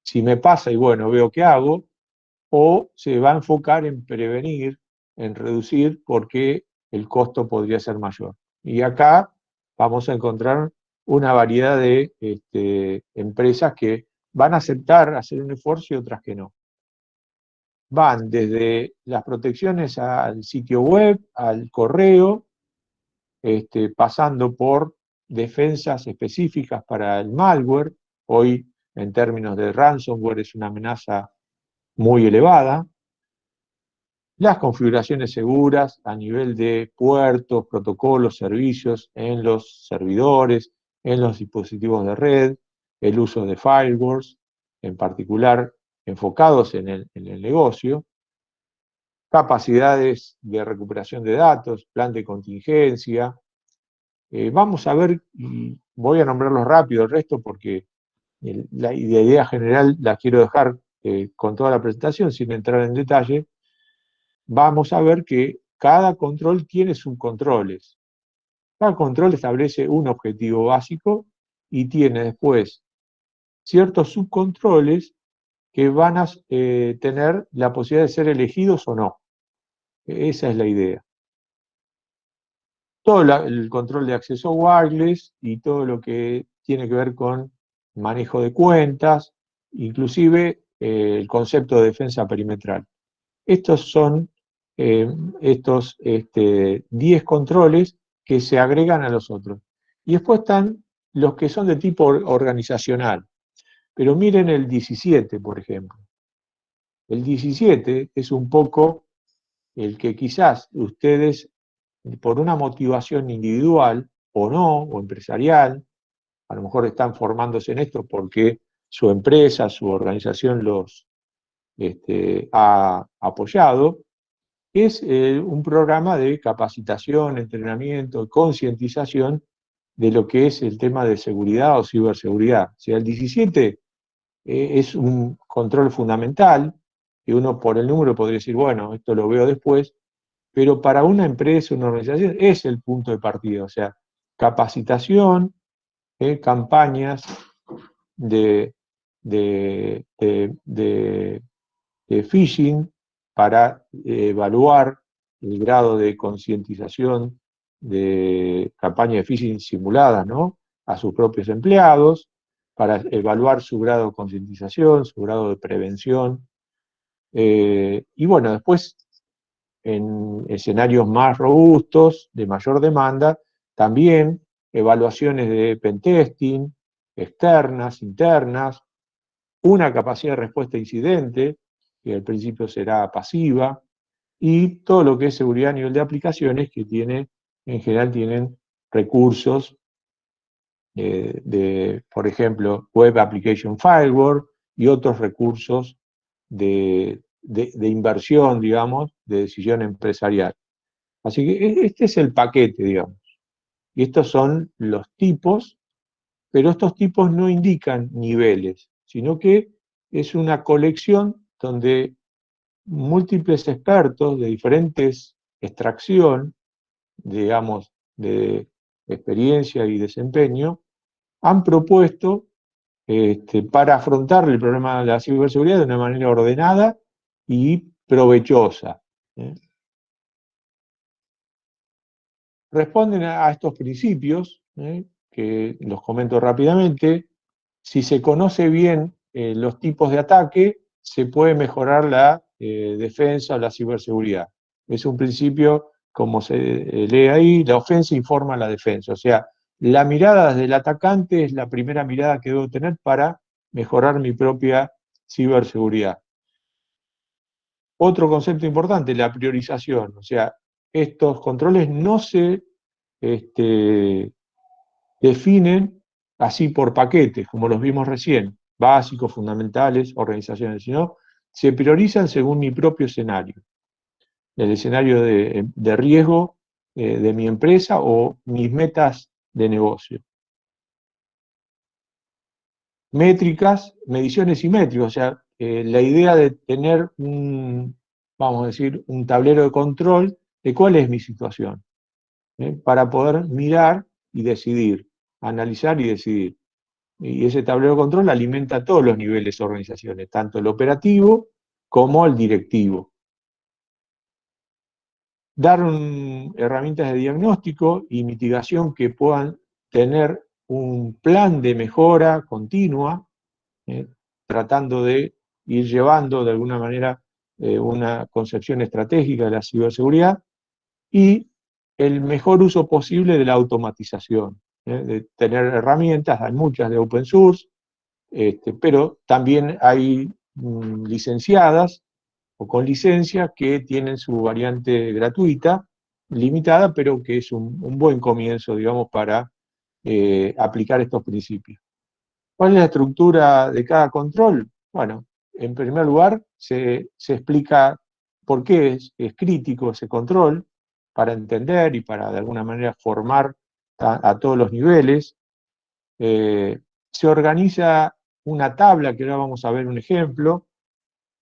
si me pasa y bueno, veo qué hago, o se va a enfocar en prevenir, en reducir, porque el costo podría ser mayor. Y acá vamos a encontrar una variedad de empresas que van a aceptar hacer un esfuerzo y otras que no. Van desde las protecciones al sitio web, al correo, pasando por defensas específicas para el malware. Hoy, en términos de ransomware, es una amenaza muy elevada. Las configuraciones seguras a nivel de puertos, protocolos, servicios en los servidores, en los dispositivos de red, el uso de firewalls, en particular enfocados en el negocio, capacidades de recuperación de datos, plan de contingencia. Vamos a ver, y voy a nombrarlos rápido el resto porque la idea general la quiero dejar con toda la presentación sin entrar en detalle. Vamos a ver que cada control tiene subcontroles. Cada control establece un objetivo básico y tiene después ciertos subcontroles que van a tener la posibilidad de ser elegidos o no. Esa es la idea. Todo el control de acceso wireless y todo lo que tiene que ver con manejo de cuentas, inclusive el concepto de defensa perimetral. Estos son estos 10 controles que se agregan a los otros. Y después están los que son de tipo organizacional. Pero miren el 17, por ejemplo. El 17 es un poco el que quizás ustedes, por una motivación individual o no, o empresarial, a lo mejor están formándose en esto porque su empresa, su organización los ha apoyado, es un programa de capacitación, entrenamiento, concientización de lo que es el tema de seguridad o ciberseguridad. O sea, el 17 es un control fundamental, y uno por el número podría decir, bueno, esto lo veo después, pero para una empresa, una organización, es el punto de partida. O sea, capacitación, campañas de, de, de, de, de phishing para evaluar el grado de concientización de campañas de phishing simuladas, ¿no?, a sus propios empleados, para evaluar su grado de concientización, su grado de prevención. Y bueno, después, en escenarios más robustos, de mayor demanda, también evaluaciones de pentesting, externas, internas, una capacidad de respuesta a incidente, que al principio será pasiva, y todo lo que es seguridad a nivel de aplicaciones, que en general tienen recursos por ejemplo, Web Application Firewall y otros recursos de inversión, digamos, de decisión empresarial. Así que este es el paquete, digamos. Y estos son los tipos, pero estos tipos no indican niveles, sino que es una colección donde múltiples expertos de diferentes extracción, digamos, de experiencia y desempeño, han propuesto para afrontar el problema de la ciberseguridad de una manera ordenada y provechosa. Responden a estos principios, que los comento rápidamente. Si se conoce bien los tipos de ataque, se puede mejorar la defensa o la ciberseguridad. Es un principio, como se lee ahí, la ofensa informa a la defensa. O sea, la mirada del atacante es la primera mirada que debo tener para mejorar mi propia ciberseguridad. Otro concepto importante, la priorización. O sea, estos controles no se definen así por paquetes, como los vimos recién, básicos, fundamentales, organizaciones, sino se priorizan según mi propio escenario, el escenario de riesgo de mi empresa o mis metas de negocio. Métricas, mediciones y métricas, o sea, la idea de tener vamos a decir, un tablero de control de cuál es mi situación, para poder mirar y decidir, analizar y decidir. Y ese tablero de control alimenta todos los niveles de organizaciones, tanto el operativo como el directivo. Dar herramientas de diagnóstico y mitigación que puedan tener un plan de mejora continua, tratando de ir llevando de alguna manera una concepción estratégica de la ciberseguridad, y el mejor uso posible de la automatización, de tener herramientas, hay muchas de open source, pero también hay licenciadas o con licencia que tienen su variante gratuita, limitada, pero que es un buen comienzo, digamos, para aplicar estos principios. ¿Cuál es la estructura de cada control? Bueno, en primer lugar, se explica por qué es crítico ese control, para entender y para de alguna manera formar a todos los niveles. Se organiza una tabla, que ahora vamos a ver un ejemplo,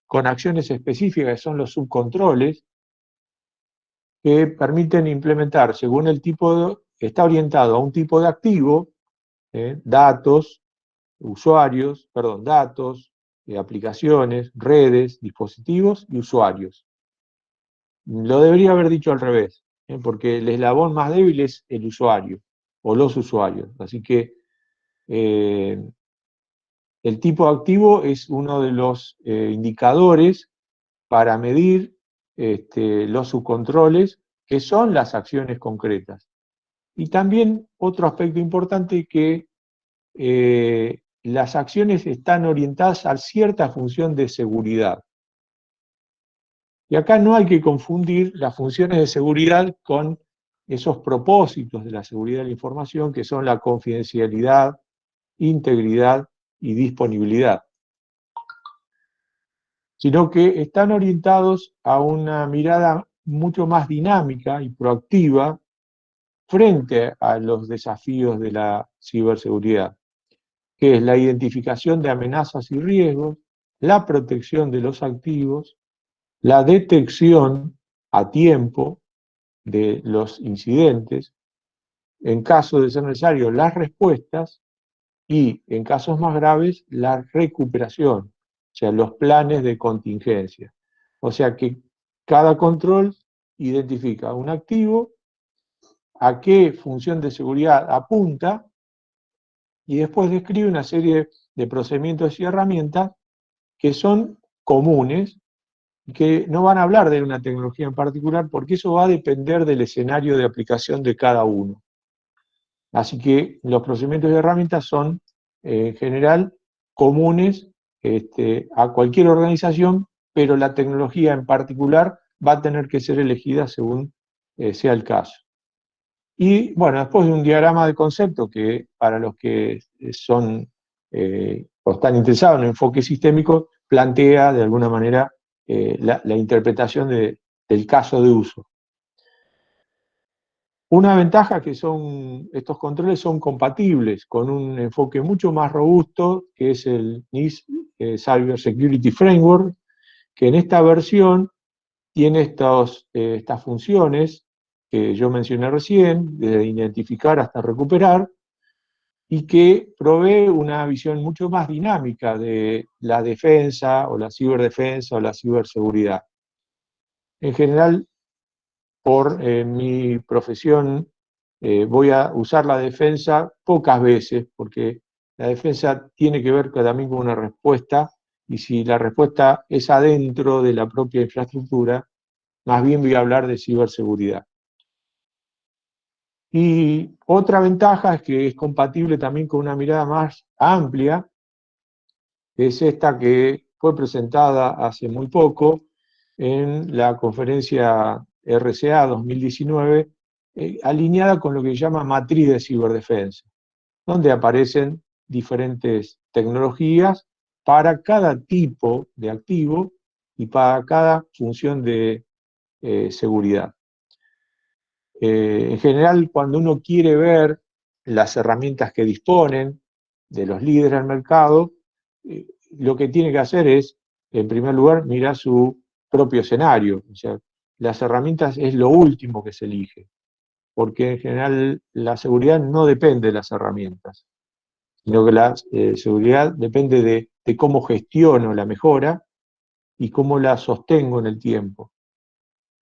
con acciones específicas, que son los subcontroles, que permiten implementar según el tipo, está orientado a un tipo de activo, datos, aplicaciones, redes, dispositivos y usuarios. Lo debería haber dicho al revés, porque el eslabón más débil es el usuario, o los usuarios. Así que el tipo activo es uno de los indicadores para medir los subcontroles, que son las acciones concretas. Y también otro aspecto importante que las acciones están orientadas a cierta función de seguridad. Y acá no hay que confundir las funciones de seguridad con esos propósitos de la seguridad de la información, que son la confidencialidad, integridad y disponibilidad, sino que están orientados a una mirada mucho más dinámica y proactiva frente a los desafíos de la ciberseguridad, que es la identificación de amenazas y riesgos, la protección de los activos, la detección a tiempo de los incidentes, en caso de ser necesario, las respuestas y, en casos más graves, la recuperación, o sea, los planes de contingencia. O sea que cada control identifica un activo, a qué función de seguridad apunta y después describe una serie de procedimientos y herramientas que son comunes y que no van a hablar de una tecnología en particular porque eso va a depender del escenario de aplicación de cada uno. Así que los procedimientos y herramientas son en general comunes a cualquier organización, pero la tecnología en particular va a tener que ser elegida según sea el caso. Y bueno, después de un diagrama de concepto que para los que son o están interesados en enfoque sistémico, plantea de alguna manera la interpretación del caso de uso. Una ventaja que estos controles son compatibles con un enfoque mucho más robusto, que es el NIST Cyber Security Framework, que en esta versión tiene estas funciones que yo mencioné recién, desde identificar hasta recuperar, y que provee una visión mucho más dinámica de la defensa, o la ciberdefensa, o la ciberseguridad. En general, por mi profesión, voy a usar la defensa pocas veces, porque la defensa tiene que ver también con una respuesta, y si la respuesta es adentro de la propia infraestructura, más bien voy a hablar de ciberseguridad. Y otra ventaja es que es compatible también con una mirada más amplia, que es esta que fue presentada hace muy poco en la conferencia RCA 2019, alineada con lo que se llama matriz de ciberdefensa, donde aparecen diferentes tecnologías para cada tipo de activo y para cada función de seguridad. En general, cuando uno quiere ver las herramientas que disponen de los líderes del mercado, lo que tiene que hacer es, en primer lugar, mirar su propio escenario. O sea, las herramientas es lo último que se elige, porque en general la seguridad no depende de las herramientas, sino que la seguridad depende de cómo gestiono la mejora y cómo la sostengo en el tiempo.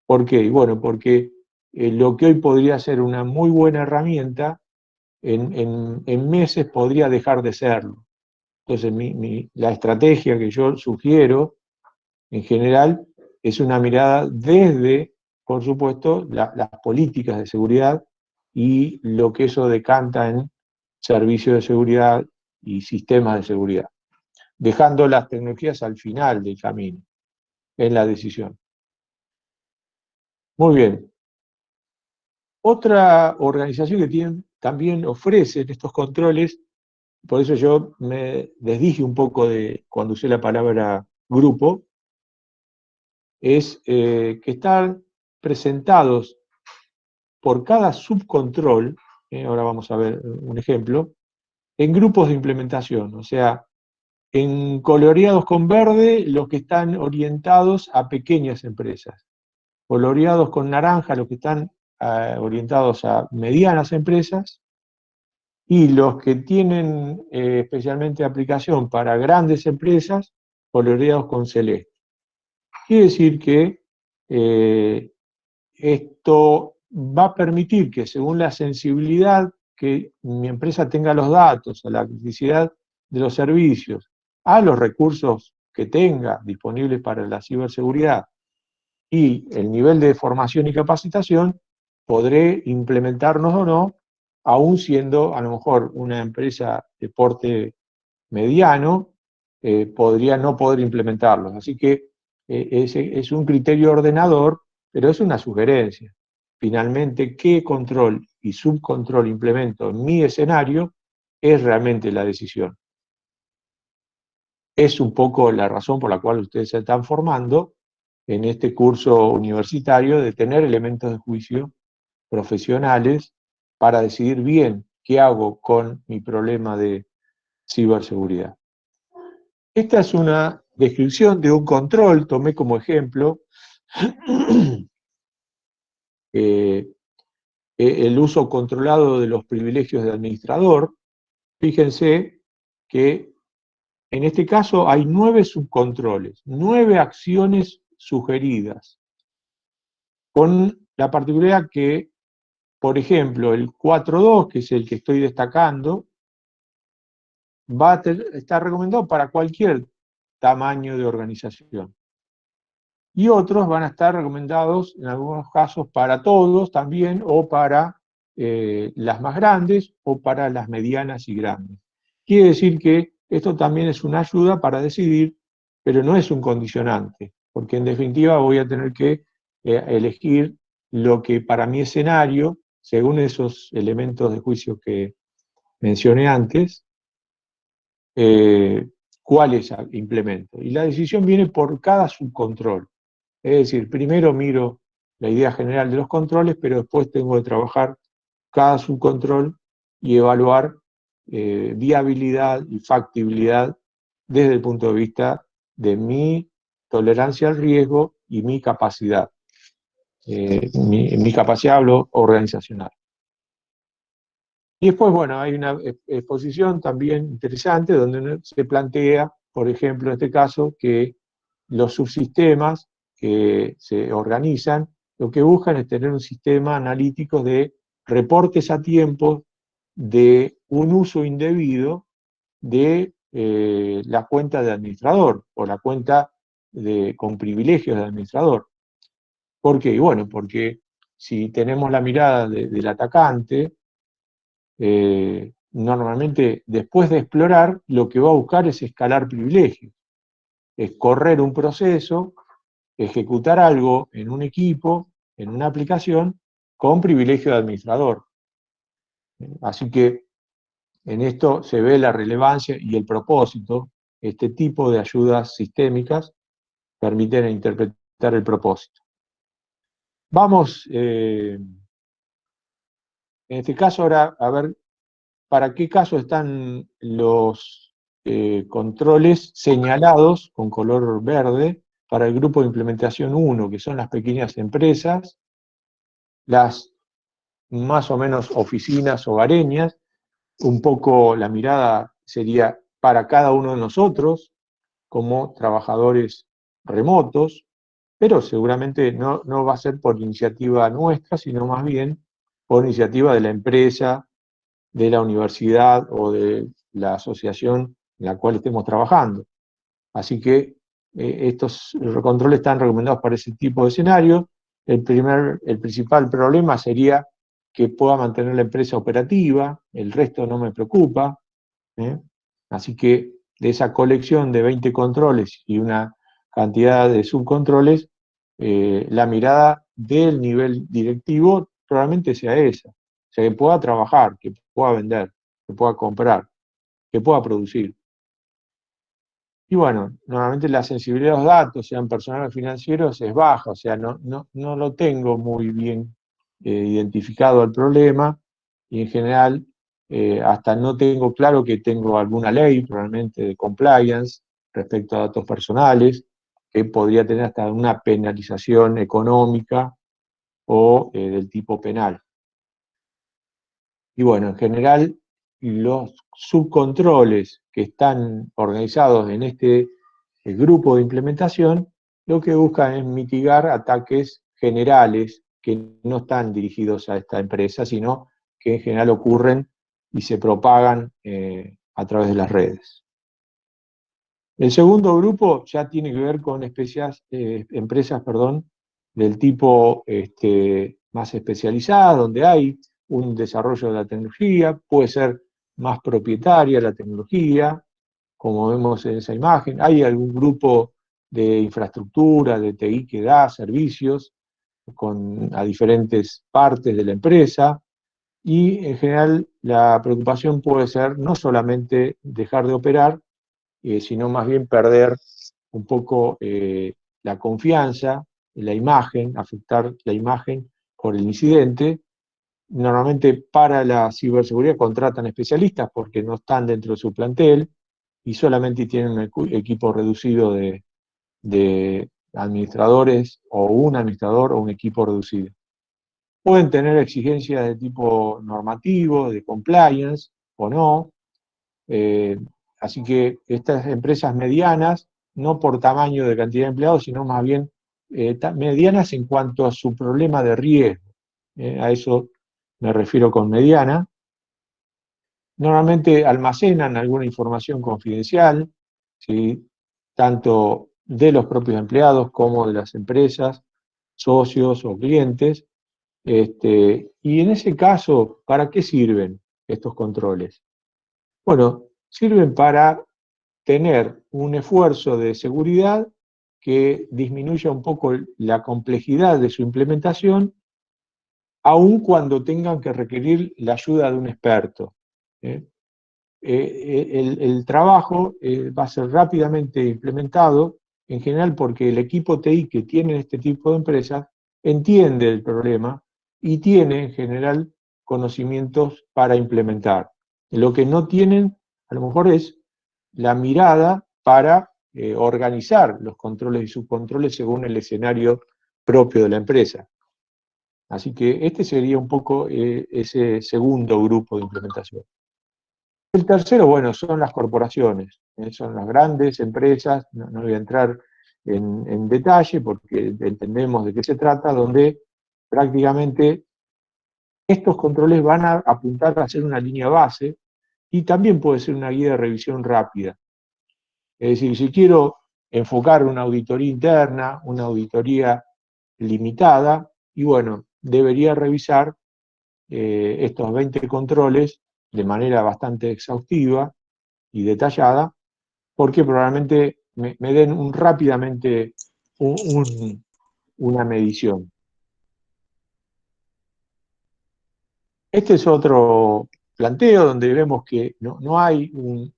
¿Por qué? Y bueno, porque lo que hoy podría ser una muy buena herramienta, en meses podría dejar de serlo. Entonces, la estrategia que yo sugiero, en general, es una mirada desde, por supuesto, las políticas de seguridad y lo que eso decanta en servicios de seguridad y sistemas de seguridad, dejando las tecnologías al final del camino, en la decisión. Muy bien. Otra organización que también ofrece estos controles, por eso yo me desdije un poco de cuando usé la palabra grupo, es que están presentados por cada subcontrol, ahora vamos a ver un ejemplo, en grupos de implementación, o sea, en coloreados con verde los que están orientados a pequeñas empresas, coloreados con naranja los que están orientados a medianas empresas, y los que tienen especialmente aplicación para grandes empresas, coloreados con celeste. Quiere decir que esto va a permitir que, según la sensibilidad que mi empresa tenga a los datos, a la criticidad de los servicios, a los recursos que tenga disponibles para la ciberseguridad y el nivel de formación y capacitación, podré implementarnos o no aún siendo a lo mejor una empresa de porte mediano, podría no poder implementarlos. Así que es un criterio ordenador, pero es una sugerencia. Finalmente, qué control y subcontrol implemento en mi escenario es realmente la decisión. Es un poco la razón por la cual ustedes se están formando en este curso universitario, de tener elementos de juicio profesionales para decidir bien qué hago con mi problema de ciberseguridad. Esta es una descripción de un control, tomé como ejemplo el uso controlado de los privilegios de administrador. Fíjense que en este caso hay 9 subcontroles, 9 acciones sugeridas, con la particularidad que, por ejemplo, el 4.2, que es el que estoy destacando, está recomendado para cualquier tamaño de organización. Y otros van a estar recomendados, en algunos casos, para todos también, o para las más grandes, o para las medianas y grandes. Quiere decir que esto también es una ayuda para decidir, pero no es un condicionante, porque en definitiva voy a tener que elegir lo que para mi escenario, según esos elementos de juicio que mencioné antes, cuáles implemento. Y la decisión viene por cada subcontrol. Es decir, primero miro la idea general de los controles, pero después tengo que trabajar cada subcontrol y evaluar viabilidad y factibilidad desde el punto de vista de mi tolerancia al riesgo y mi capacidad. Mi capacidad, hablo, organizacional. Y después, bueno, hay una exposición también interesante donde se plantea, por ejemplo, en este caso, que los subsistemas que se organizan, lo que buscan es tener un sistema analítico de reportes a tiempo de un uso indebido de la cuenta de administrador o la cuenta con privilegios de administrador. ¿Por qué? Y bueno, porque si tenemos la mirada del atacante, normalmente después de explorar, lo que va a buscar es escalar privilegios, es correr un proceso, ejecutar algo en un equipo, en una aplicación, con privilegio de administrador. Así que en esto se ve la relevancia y el propósito. Este tipo de ayudas sistémicas permiten interpretar el propósito. Vamos, en este caso ahora, a ver para qué caso están los controles señalados con color verde para el grupo de implementación 1, que son las pequeñas empresas, las más o menos oficinas hogareñas. Un poco la mirada sería para cada uno de nosotros como trabajadores remotos, pero seguramente no va a ser por iniciativa nuestra, sino más bien por iniciativa de la empresa, de la universidad o de la asociación en la cual estemos trabajando. Así que estos controles están recomendados para ese tipo de escenario. El principal problema sería que pueda mantener la empresa operativa, el resto no me preocupa. Así que de esa colección de 20 controles y una cantidad de subcontroles, la mirada del nivel directivo probablemente sea esa. O sea, que pueda trabajar, que pueda vender, que pueda comprar, que pueda producir. Y bueno, normalmente la sensibilidad de los datos, sean personales o financieros, es baja, o sea, no lo tengo muy bien identificado el problema, y en general hasta no tengo claro que tengo alguna ley, probablemente de compliance, respecto a datos personales, que podría tener hasta una penalización económica o del tipo penal. Y bueno, en general, los subcontroles que están organizados en este grupo de implementación, lo que buscan es mitigar ataques generales que no están dirigidos a esta empresa, sino que en general ocurren y se propagan a través de las redes. El segundo grupo ya tiene que ver con empresas del tipo más especializadas, donde hay un desarrollo de la tecnología, puede ser más propietaria la tecnología, como vemos en esa imagen. Hay algún grupo de infraestructura, de TI que da servicios a diferentes partes de la empresa, y en general la preocupación puede ser no solamente dejar de operar, sino más bien perder un poco la confianza, la imagen, afectar la imagen por el incidente. Normalmente para la ciberseguridad contratan especialistas porque no están dentro de su plantel y solamente tienen un equipo reducido de administradores, o un administrador o un equipo reducido. Pueden tener exigencias de tipo normativo, de compliance o no. Así que estas empresas medianas, no por tamaño de cantidad de empleados, sino más bien medianas en cuanto a su problema de riesgo. A eso me refiero con mediana. Normalmente almacenan alguna información confidencial, ¿sí? Tanto de los propios empleados como de las empresas, socios o clientes. Y en ese caso, ¿para qué sirven estos controles? Bueno, sirven para tener un esfuerzo de seguridad que disminuya un poco la complejidad de su implementación, aun cuando tengan que requerir la ayuda de un experto. El trabajo va a ser rápidamente implementado, en general porque el equipo TI que tiene este tipo de empresas entiende el problema y tiene en general conocimientos para implementar. Lo que no tienen a lo mejor es la mirada para organizar los controles y subcontroles según el escenario propio de la empresa. Así que este sería un poco ese segundo grupo de implementación. El tercero, bueno, son las corporaciones, son las grandes empresas, no voy a entrar en detalle porque entendemos de qué se trata, donde prácticamente estos controles van a apuntar a ser una línea base y también puede ser una guía de revisión rápida. Es decir, si quiero enfocar una auditoría interna, una auditoría limitada, y bueno, debería revisar estos 20 controles de manera bastante exhaustiva y detallada, porque probablemente me den rápidamente una medición. Este es otro planteo donde vemos que no hay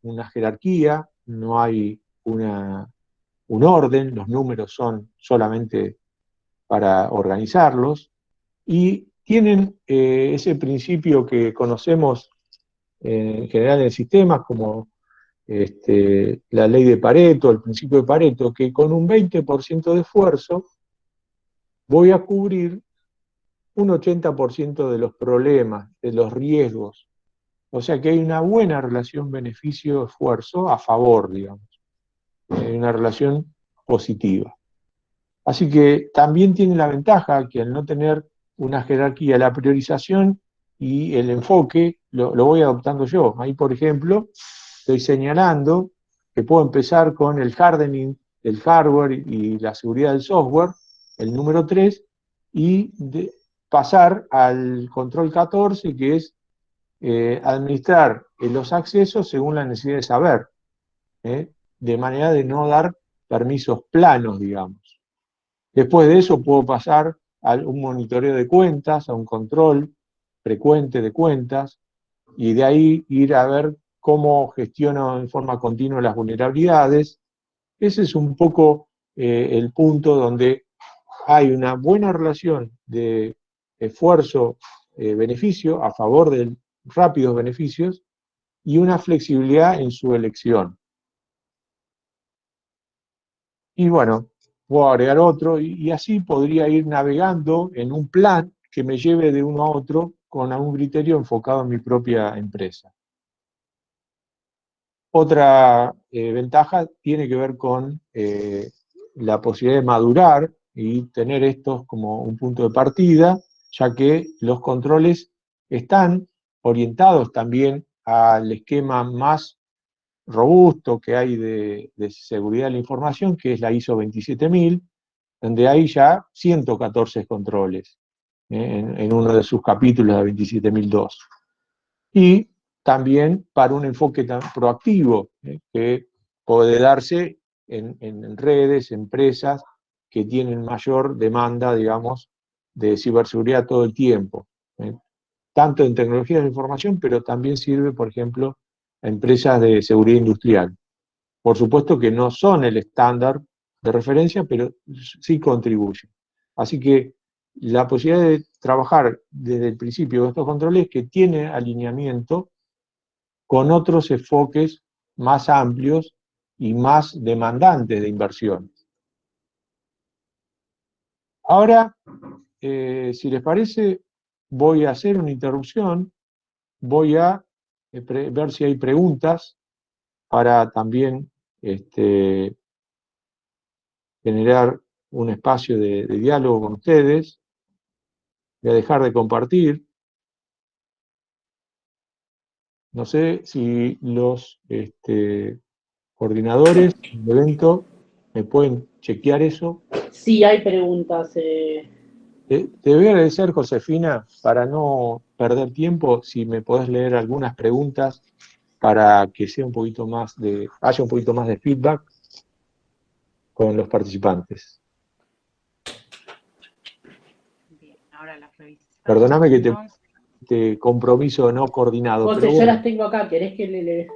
una jerarquía, no hay un orden, los números son solamente para organizarlos, y tienen ese principio que conocemos en general en sistemas como la ley de Pareto, el principio de Pareto, que con un 20% de esfuerzo voy a cubrir un 80% de los problemas, de los riesgos. O sea que hay una buena relación beneficio-esfuerzo a favor, digamos. Hay una relación positiva. Así que también tiene la ventaja que al no tener una jerarquía, la priorización y el enfoque lo voy adoptando yo. Ahí, por ejemplo, estoy señalando que puedo empezar con el hardening del hardware y la seguridad del software, el número 3, y pasar al control 14, que es administrar los accesos según la necesidad de saber, de manera de no dar permisos planos, digamos. Después de eso puedo pasar a un monitoreo de cuentas, a un control frecuente de cuentas, y de ahí ir a ver cómo gestiono en forma continua las vulnerabilidades. Ese es un poco el punto donde hay una buena relación de esfuerzo-beneficio a favor de rápidos beneficios y una flexibilidad en su elección. Y bueno, puedo agregar otro y así podría ir navegando en un plan que me lleve de uno a otro con algún criterio enfocado en mi propia empresa. Otra ventaja tiene que ver con la posibilidad de madurar y tener estos como un punto de partida, ya que los controles están orientados también al esquema más robusto que hay de seguridad de la información, que es la ISO 27000, donde hay ya 114 controles. en uno de sus capítulos de 27002. Y también para un enfoque tan proactivo, que puede darse en redes, empresas que tienen mayor demanda, digamos, de ciberseguridad todo el tiempo, tanto en tecnologías de información, pero también sirve, por ejemplo, a empresas de seguridad industrial. Por supuesto que no son el estándar de referencia, pero sí contribuyen. Así que la posibilidad de trabajar desde el principio de estos controles que tiene alineamiento con otros enfoques más amplios y más demandantes de inversión. Ahora, si les parece, voy a hacer una interrupción, voy a ver si hay preguntas para también generar un espacio de diálogo con ustedes. Voy a dejar de compartir. No sé si los coordinadores del evento me pueden chequear eso. Sí, hay preguntas. Te voy a agradecer, Josefina, para no perder tiempo, si me podés leer algunas preguntas para que sea un poquito más haya un poquito más de feedback con los participantes. Bien, ahora las revisamos. Perdóname que te compromiso no coordinado. José, pero yo bueno. las tengo acá, ¿querés que le...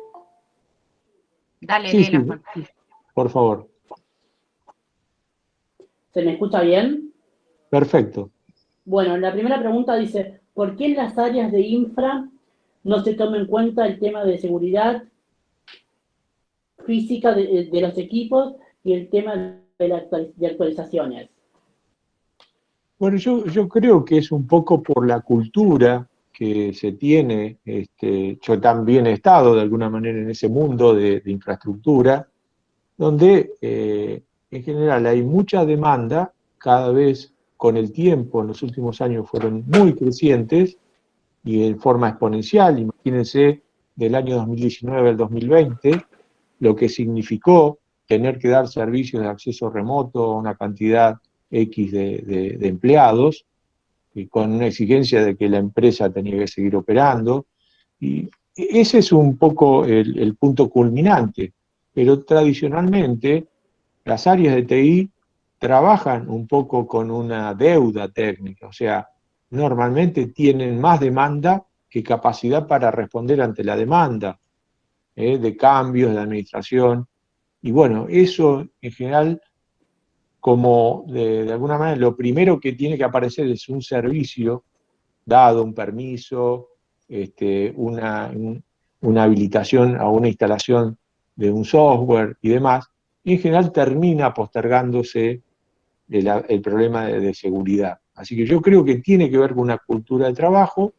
Dale, Sí, léelas, sí, Juan. por favor. ¿Se me escucha bien? Perfecto. Bueno, la primera pregunta dice, ¿por qué en las áreas de infra no se toma en cuenta el tema de seguridad física de los equipos y el tema de actualizaciones? Bueno, yo creo que es un poco por la cultura que se tiene. Yo también he estado de alguna manera en ese mundo de infraestructura, donde en general hay mucha demanda, cada vez con el tiempo, en los últimos años fueron muy crecientes y en forma exponencial. Imagínense, del año 2019 al 2020, lo que significó tener que dar servicios de acceso remoto a una cantidad X de empleados, y con una exigencia de que la empresa tenía que seguir operando. Y ese es un poco el punto culminante. Pero tradicionalmente las áreas de TI trabajan un poco con una deuda técnica, o sea, normalmente tienen más demanda que capacidad para responder ante la demanda de cambios de administración. Y bueno, eso en general, como de alguna manera lo primero que tiene que aparecer es un servicio dado, un permiso, una habilitación a una instalación de un software y demás, y en general termina postergándose el problema de seguridad. Así que yo creo que tiene que ver con una cultura de trabajo.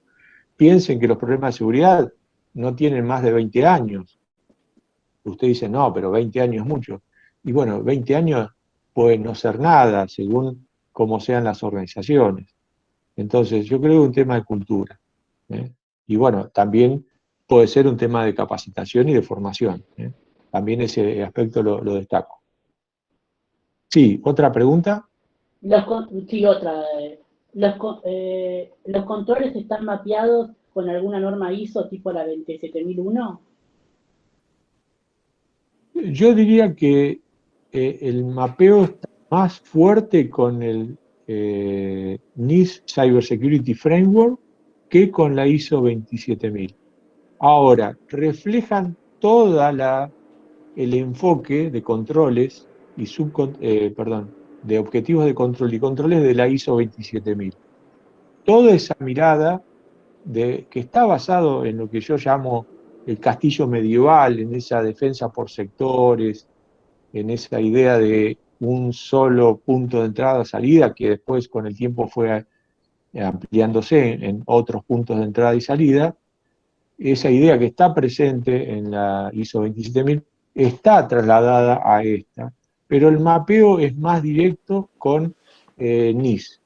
Piensen que los problemas de seguridad no tienen más de 20 años. Usted dice, no, pero 20 años es mucho. Y bueno, 20 años puede no ser nada, según cómo sean las organizaciones. Entonces, yo creo que es un tema de cultura. Y bueno, también puede ser un tema de capacitación y de formación. También ese aspecto lo destaco. Sí, ¿otra pregunta? Sí, otra. ¿Los controles están mapeados con alguna norma ISO tipo la 27001? Yo diría que el mapeo está más fuerte con el NIST Cybersecurity Framework que con la ISO 27000. Ahora, reflejan toda el enfoque de controles y de objetivos de control y controles de la ISO 27000. Toda esa mirada que está basado en lo que yo llamo el castillo medieval, en esa defensa por sectores, en esa idea de un solo punto de entrada-salida, que después con el tiempo fue ampliándose en otros puntos de entrada y salida. Esa idea que está presente en la ISO 27000 está trasladada a esta, pero el mapeo es más directo con NIS,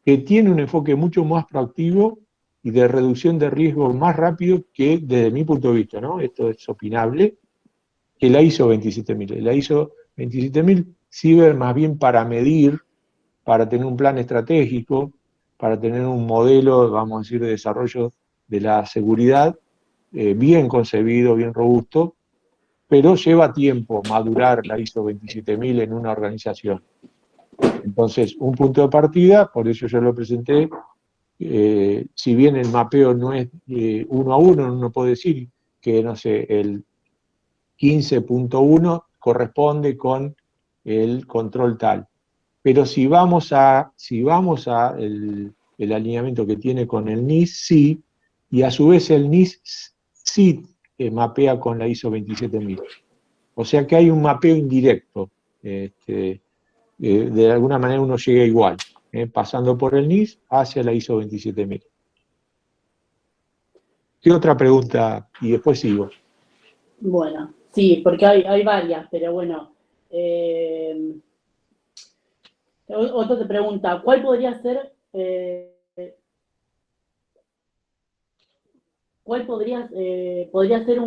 que tiene un enfoque mucho más proactivo y de reducción de riesgo más rápido que, desde mi punto de vista, ¿no? Esto es opinable, que la ISO 27000. La ISO 27000 sirve más bien para medir, para tener un plan estratégico, para tener un modelo, vamos a decir, de desarrollo de la seguridad bien concebido, bien robusto, pero lleva tiempo madurar la ISO 27000 en una organización. Entonces, un punto de partida, por eso yo lo presenté, si bien el mapeo no es uno a uno, uno puede decir que, no sé, el 15.1 corresponde con el control tal. Pero si vamos a el alineamiento que tiene con el NIS, sí, y a su vez el NIS sí mapea con la ISO 27000. O sea que hay un mapeo indirecto. De alguna manera uno llega igual, pasando por el NIS hacia la ISO 27000. ¿Qué otra pregunta? Y después sigo. Bueno, sí, porque hay varias, pero bueno. Otro te pregunta, ¿cuál podría ser podría ser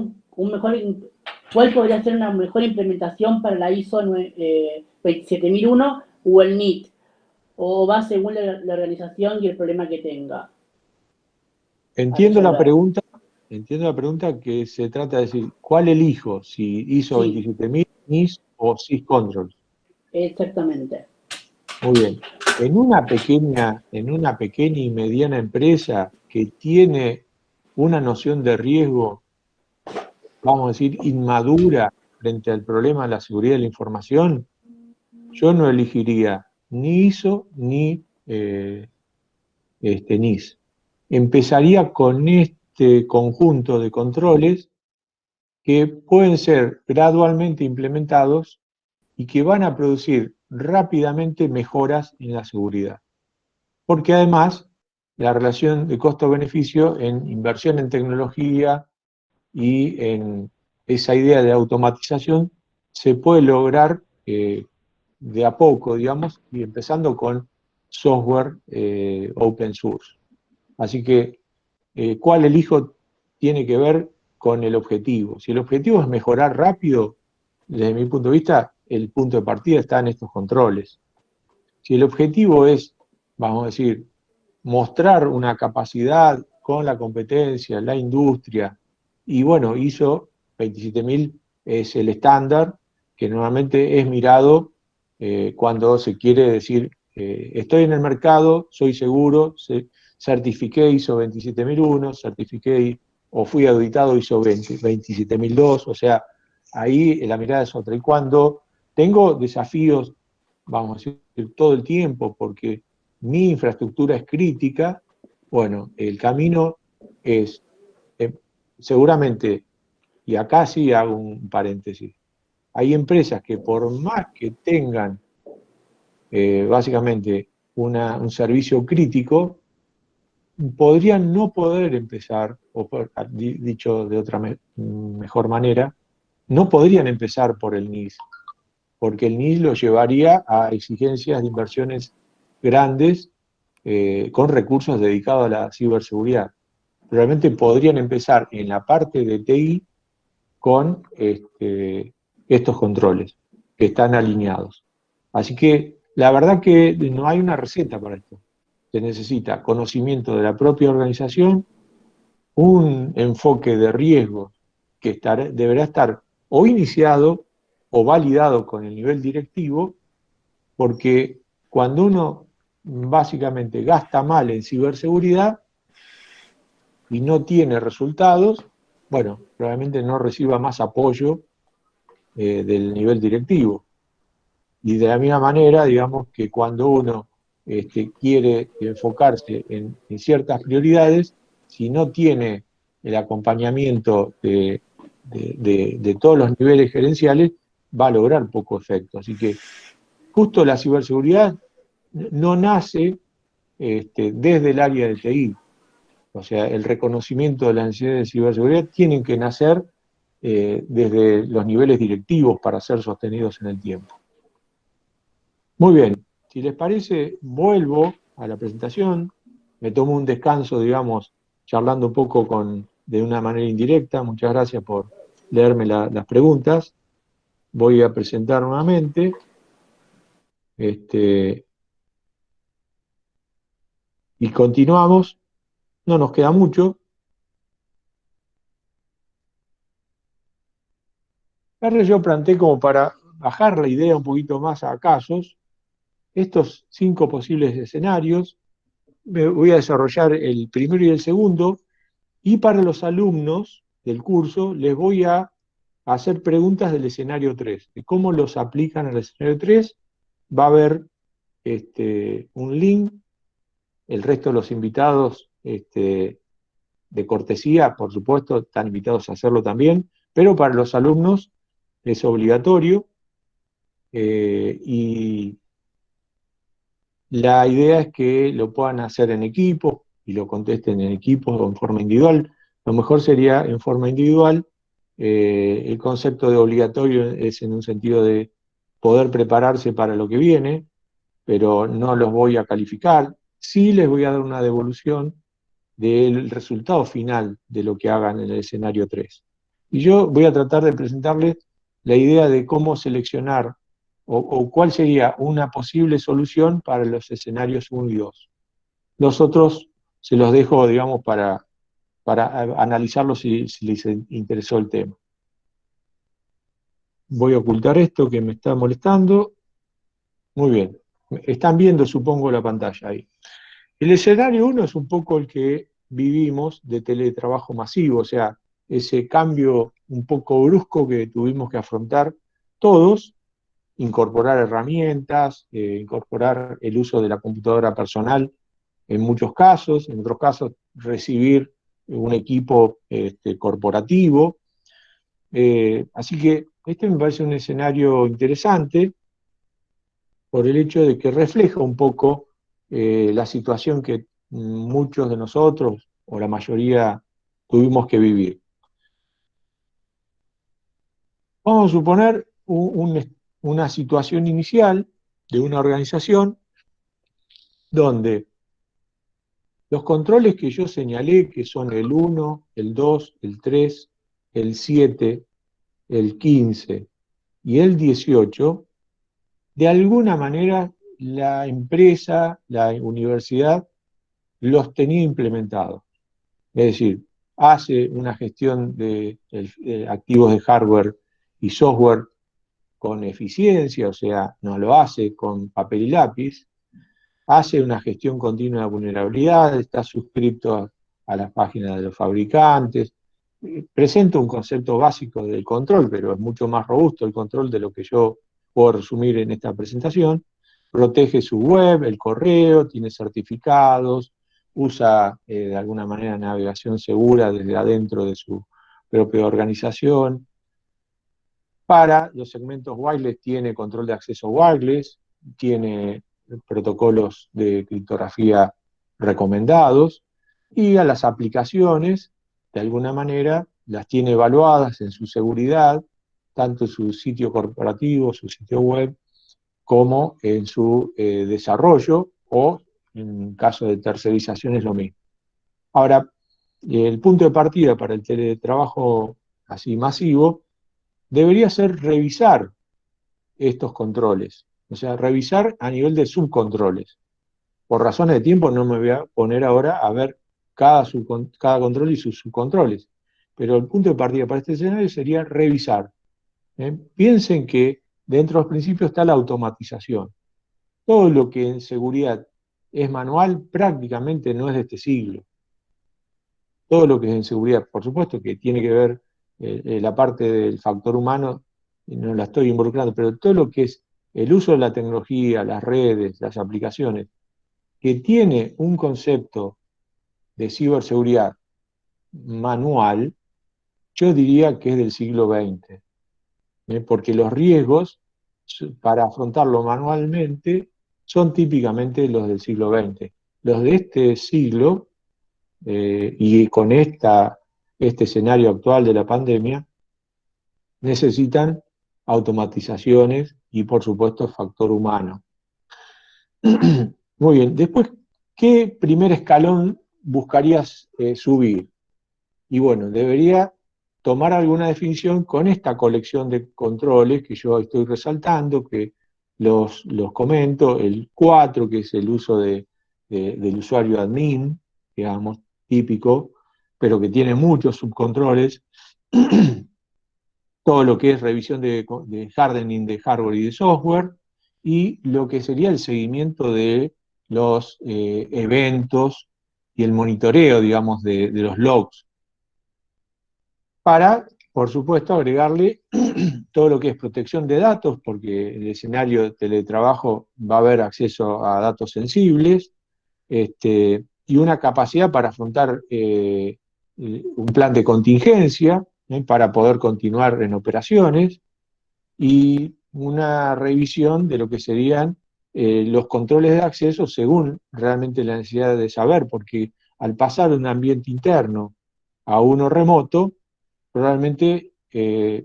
cuál podría ser una mejor implementación para la ISO 27001 o el NIT? ¿O va según la organización y el problema que tenga? Entiendo la pregunta que se trata de decir, ¿cuál elijo? Si ISO Sí. 27000, NIS o SysControl. Exactamente. Muy bien. En una pequeña y mediana empresa que tiene una noción de riesgo, vamos a decir, inmadura frente al problema de la seguridad de la información, yo no elegiría ni ISO ni NIS. Empezaría con este conjunto de controles que pueden ser gradualmente implementados y que van a producir rápidamente mejoras en la seguridad. Porque además, la relación de costo-beneficio en inversión en tecnología y en esa idea de automatización se puede lograr de a poco, digamos, y empezando con software open source. Así que, ¿cuál elijo? Tiene que ver con el objetivo. Si el objetivo es mejorar rápido, desde mi punto de vista, el punto de partida está en estos controles. Si el objetivo es, vamos a decir, mostrar una capacidad con la competencia, la industria, y bueno, ISO 27000 es el estándar que normalmente es mirado cuando se quiere decir, estoy en el mercado, soy seguro, certifiqué ISO 27001, certifiqué o fui auditado ISO 27002, o sea, ahí la mirada es otra. Y cuando tengo desafíos, vamos a decir, todo el tiempo, porque mi infraestructura es crítica, bueno, el camino es, seguramente, y acá sí hago un paréntesis, hay empresas que por más que tengan básicamente un servicio crítico, podrían no poder empezar, o dicho de otra mejor manera, no podrían empezar por el NIS, porque el NIS lo llevaría a exigencias de inversiones grandes con recursos dedicados a la ciberseguridad. Realmente podrían empezar en la parte de TI con estos controles que están alineados. Así que la verdad que no hay una receta para esto. Se necesita conocimiento de la propia organización, un enfoque de riesgo que deberá estar o iniciado o validado con el nivel directivo, porque cuando uno básicamente gasta mal en ciberseguridad y no tiene resultados, bueno, probablemente no reciba más apoyo del nivel directivo. Y de la misma manera, digamos que cuando uno quiere enfocarse en ciertas prioridades, si no tiene el acompañamiento de todos los niveles gerenciales, va a lograr poco efecto. Así que justo la ciberseguridad no nace desde el área de TI. O sea, el reconocimiento de las necesidades de ciberseguridad tienen que nacer desde los niveles directivos para ser sostenidos en el tiempo. Muy bien, si les parece, vuelvo a la presentación, me tomo un descanso, digamos, charlando un poco de una manera indirecta. Muchas gracias por leerme las preguntas. Voy a presentar nuevamente. Y continuamos, no nos queda mucho. Ahora yo planteé como para bajar la idea un poquito más a casos, estos 5 posibles escenarios. Voy a desarrollar el primero y el segundo, y para los alumnos del curso les voy a hacer preguntas del escenario 3, de cómo los aplican al escenario 3. Va a haber un link, el resto de los invitados de cortesía, por supuesto, están invitados a hacerlo también, pero para los alumnos es obligatorio, y la idea es que lo puedan hacer en equipo y lo contesten en equipo o en forma individual. Lo mejor sería en forma individual. El concepto de obligatorio es en un sentido de poder prepararse para lo que viene, pero no los voy a calificar. Sí les voy a dar una devolución del resultado final de lo que hagan en el escenario 3. Y yo voy a tratar de presentarles la idea de cómo seleccionar o cuál sería una posible solución para los escenarios 1 y 2. Los otros se los dejo, digamos, para analizarlos si les interesó el tema. Voy a ocultar esto que me está molestando. Muy bien. Están viendo, supongo, la pantalla ahí. El escenario 1 es un poco el que vivimos de teletrabajo masivo, o sea, ese cambio un poco brusco que tuvimos que afrontar todos, incorporar herramientas, incorporar el uso de la computadora personal en muchos casos, en otros casos recibir un equipo corporativo. Así que este me parece un escenario interesante por el hecho de que refleja un poco la situación que muchos de nosotros, o la mayoría, tuvimos que vivir. Vamos a suponer una situación inicial de una organización donde los controles que yo señalé, que son el 1, el 2, el 3, el 7, el 15 y el 18, de alguna manera la empresa, la universidad, los tenía implementados. Es decir, hace una gestión de activos de hardware y software con eficiencia, o sea, no lo hace con papel y lápiz, hace una gestión continua de vulnerabilidad, está suscrito a las páginas de los fabricantes, presenta un concepto básico del control, pero es mucho más robusto el control de lo que yo puedo resumir en esta presentación. Protege su web, el correo, tiene certificados, usa de alguna manera navegación segura desde adentro de su propia organización. Para los segmentos wireless tiene control de acceso wireless, tiene protocolos de criptografía recomendados, y a las aplicaciones, de alguna manera, las tiene evaluadas en su seguridad, tanto en su sitio corporativo, su sitio web, como en su desarrollo, o en caso de tercerización es lo mismo. Ahora, el punto de partida para el teletrabajo así masivo debería ser revisar estos controles, o sea, revisar a nivel de subcontroles. Por razones de tiempo no me voy a poner ahora a ver cada control y sus subcontroles, pero el punto de partida para este escenario sería revisar. Piensen que dentro de los principios está la automatización. Todo lo que en seguridad es manual prácticamente no es de este siglo. Todo lo que es en seguridad, por supuesto que tiene que ver la parte del factor humano, no la estoy involucrando, pero todo lo que es el uso de la tecnología, las redes, las aplicaciones, que tiene un concepto de ciberseguridad manual, yo diría que es del siglo XX, porque los riesgos para afrontarlo manualmente son típicamente los del siglo XX. Los de este siglo, y con este escenario actual de la pandemia, necesitan automatizaciones y, por supuesto, factor humano. Muy bien, después, ¿qué primer escalón buscarías subir? Y bueno, debería tomar alguna definición con esta colección de controles que yo estoy resaltando, que los comento, el 4, que es el uso de del usuario admin, digamos, típico, pero que tiene muchos subcontroles, todo lo que es revisión de hardening de hardware y de software, y lo que sería el seguimiento de los eventos y el monitoreo, digamos, de los logs, para, por supuesto, agregarle todo lo que es protección de datos, porque en el escenario de teletrabajo va a haber acceso a datos sensibles, y una capacidad para afrontar un plan de contingencia, para poder continuar en operaciones, y una revisión de lo que serían los controles de acceso según realmente la necesidad de saber, porque al pasar de un ambiente interno a uno remoto, probablemente,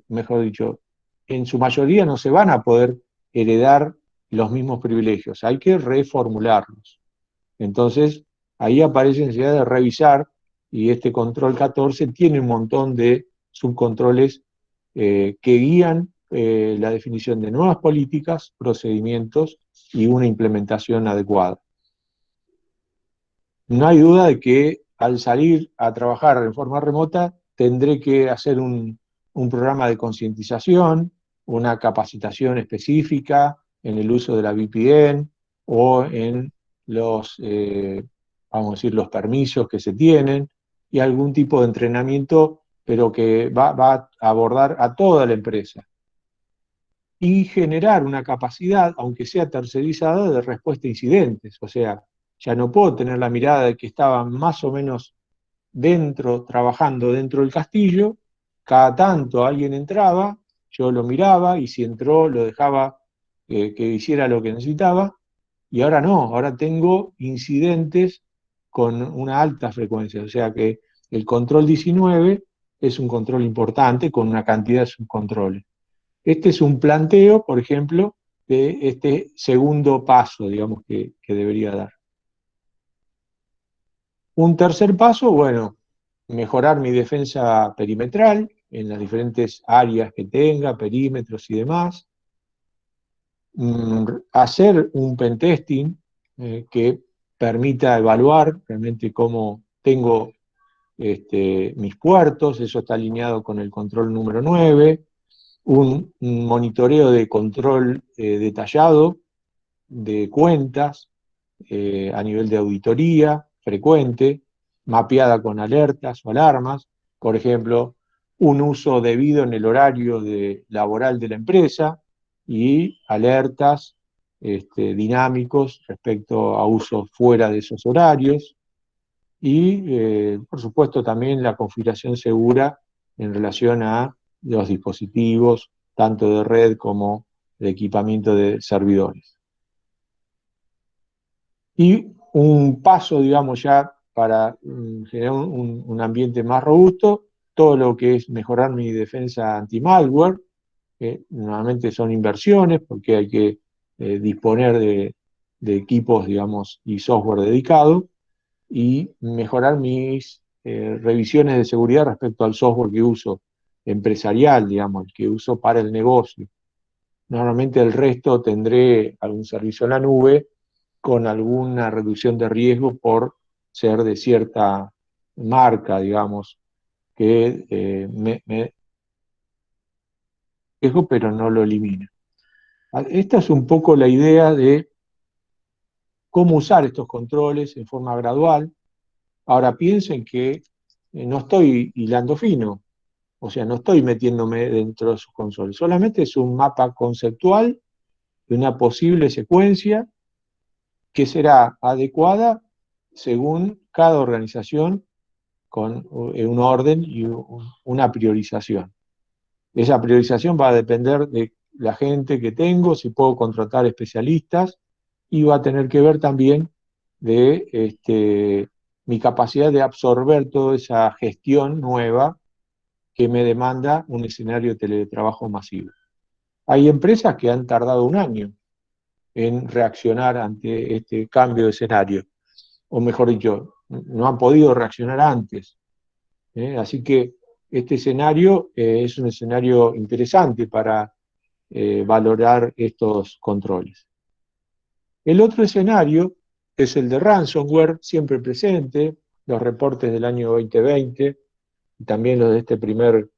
mejor dicho, en su mayoría no se van a poder heredar los mismos privilegios, hay que reformularlos. Entonces, ahí aparece la necesidad de revisar, y este control 14 tiene un montón de subcontroles que guían la definición de nuevas políticas, procedimientos y una implementación adecuada. No hay duda de que al salir a trabajar en forma remota tendré que hacer un programa de concientización, una capacitación específica en el uso de la VPN o en los, vamos a decir, los permisos que se tienen, y algún tipo de entrenamiento, pero que va a abordar a toda la empresa. Y generar una capacidad, aunque sea tercerizada, de respuesta a incidentes. O sea, ya no puedo tener la mirada de que estaba más o menos dentro, trabajando dentro del castillo, cada tanto alguien entraba, yo lo miraba, y si entró lo dejaba que hiciera lo que necesitaba, y ahora no, ahora tengo incidentes con una alta frecuencia, o sea que el control 19 es un control importante con una cantidad de subcontroles. Este es un planteo, por ejemplo, de este segundo paso, digamos, que debería dar. Un tercer paso, bueno, mejorar mi defensa perimetral en las diferentes áreas que tenga, perímetros y demás. Hacer un pentesting que permita evaluar realmente cómo tengo mis puertos, eso está alineado con el control número 9, un monitoreo de control detallado de cuentas a nivel de auditoría frecuente, mapeada con alertas o alarmas, por ejemplo, un uso debido en el horario laboral de la empresa, y alertas dinámicos respecto a usos fuera de esos horarios, y por supuesto también la configuración segura en relación a los dispositivos, tanto de red como de equipamiento de servidores. Y un paso, digamos, ya para generar un ambiente más robusto, todo lo que es mejorar mi defensa anti-malware, que normalmente son inversiones porque hay que disponer de equipos, digamos, y software dedicado, y mejorar mis revisiones de seguridad respecto al software que uso empresarial, digamos, el que uso para el negocio. Normalmente el resto tendré algún servicio en la nube con alguna reducción de riesgo por ser de cierta marca, digamos, que me riesgo, pero no lo elimina. Esta es un poco la idea de cómo usar estos controles en forma gradual. Ahora piensen que no estoy hilando fino, o sea, no estoy metiéndome dentro de sus consoles, solamente es un mapa conceptual de una posible secuencia que será adecuada según cada organización, con un orden y una priorización. Esa priorización va a depender de la gente que tengo, si puedo contratar especialistas, y va a tener que ver también de mi capacidad de absorber toda esa gestión nueva que me demanda un escenario de teletrabajo masivo. Hay empresas que han tardado un año en reaccionar ante este cambio de escenario, o mejor dicho, no han podido reaccionar antes. Así que este escenario es un escenario interesante para valorar estos controles. El otro escenario es el de ransomware, siempre presente, los reportes del año 2020, y también los de este primer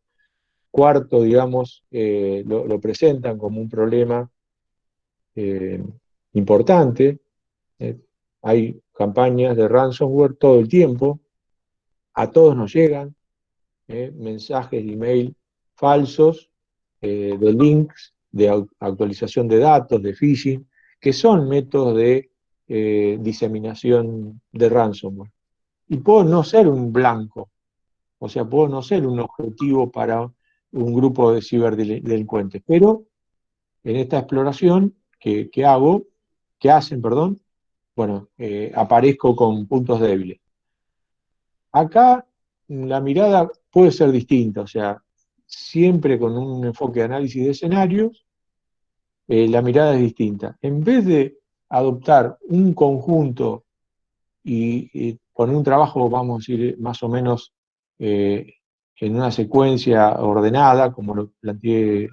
cuarto, digamos, lo presentan como un problema importante. Hay campañas de ransomware todo el tiempo, a todos nos llegan mensajes de email falsos, de links, de actualización de datos, de phishing, que son métodos de diseminación de ransomware. Y puedo no ser un blanco, o sea, puedo no ser un objetivo para un grupo de ciberdelincuentes, pero en esta exploración que hacen, bueno, aparezco con puntos débiles. Acá la mirada puede ser distinta, o sea, siempre con un enfoque de análisis de escenarios, la mirada es distinta. En vez de adoptar un conjunto y poner un trabajo, vamos a decir, más o menos en una secuencia ordenada, como lo planteé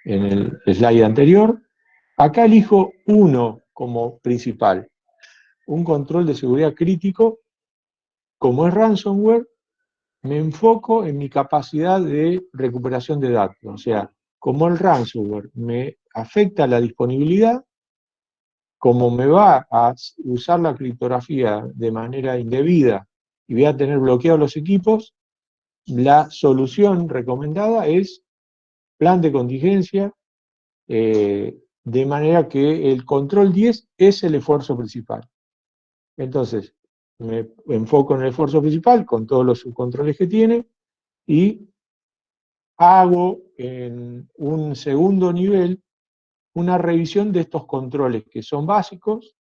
en el slide anterior, acá elijo uno como principal, un control de seguridad crítico. Como es ransomware, me enfoco en mi capacidad de recuperación de datos. O sea, como el ransomware me afecta la disponibilidad, como me va a usar la criptografía de manera indebida y voy a tener bloqueados los equipos, la solución recomendada es plan de contingencia, de manera que el control 10 es el esfuerzo principal. Entonces, me enfoco en el esfuerzo principal con todos los subcontroles que tiene y hago en un segundo nivel una revisión de estos controles que son básicos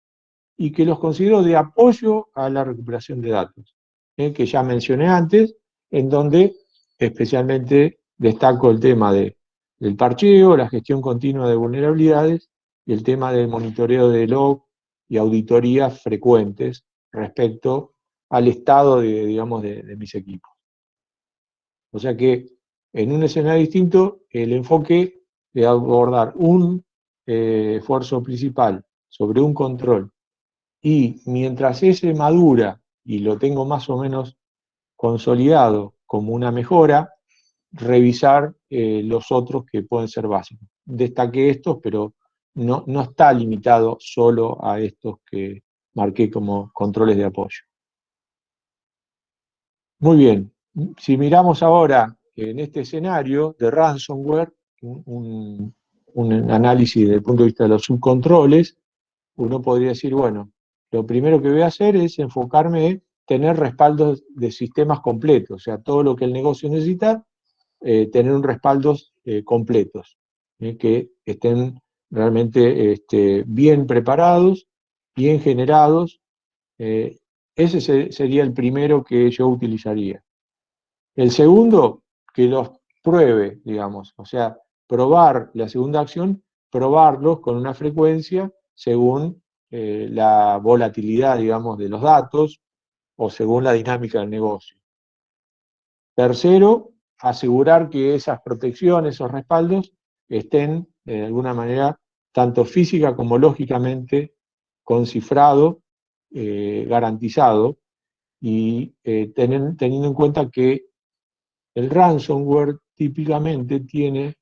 y que los considero de apoyo a la recuperación de datos, que ya mencioné antes, en donde especialmente destaco el tema del parcheo, la gestión continua de vulnerabilidades y el tema del monitoreo de log y auditorías frecuentes respecto al estado digamos, de mis equipos. O sea que en un escenario distinto, el enfoque de abordar un esfuerzo principal sobre un control y mientras ese madura y lo tengo más o menos consolidado como una mejora, revisar los otros que pueden ser básicos. Destaqué estos, pero no está limitado solo a estos que marqué como controles de apoyo. Muy bien, si miramos ahora en este escenario de ransomware, un análisis desde el punto de vista de los subcontroles, uno podría decir, bueno, lo primero que voy a hacer es enfocarme en tener respaldos de sistemas completos, o sea, todo lo que el negocio necesita, tener un respaldos completos, que estén realmente bien preparados, bien generados. Ese sería el primero que yo utilizaría. El segundo, que los pruebe, digamos, o sea, probar la segunda acción, probarlos con una frecuencia según la volatilidad, digamos, de los datos o según la dinámica del negocio. Tercero, asegurar que esas protecciones, esos respaldos, estén de alguna manera, tanto física como lógicamente, concifrado, garantizado, y teniendo en cuenta que el ransomware típicamente tiene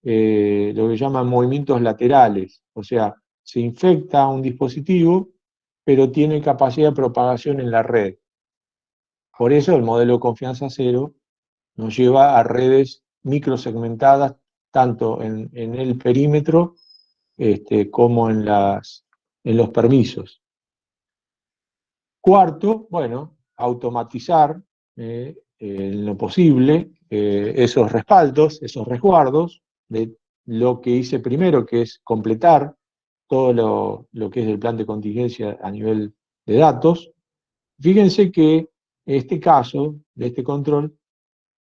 lo que llaman movimientos laterales, o sea, se infecta un dispositivo, pero tiene capacidad de propagación en la red. Por eso el modelo de confianza cero nos lleva a redes microsegmentadas, tanto en el perímetro como en los permisos. Cuarto, bueno, automatizar en lo posible esos respaldos, esos resguardos, de lo que hice primero, que es completar todo lo que es el plan de contingencia a nivel de datos. Fíjense que en este caso, de este control,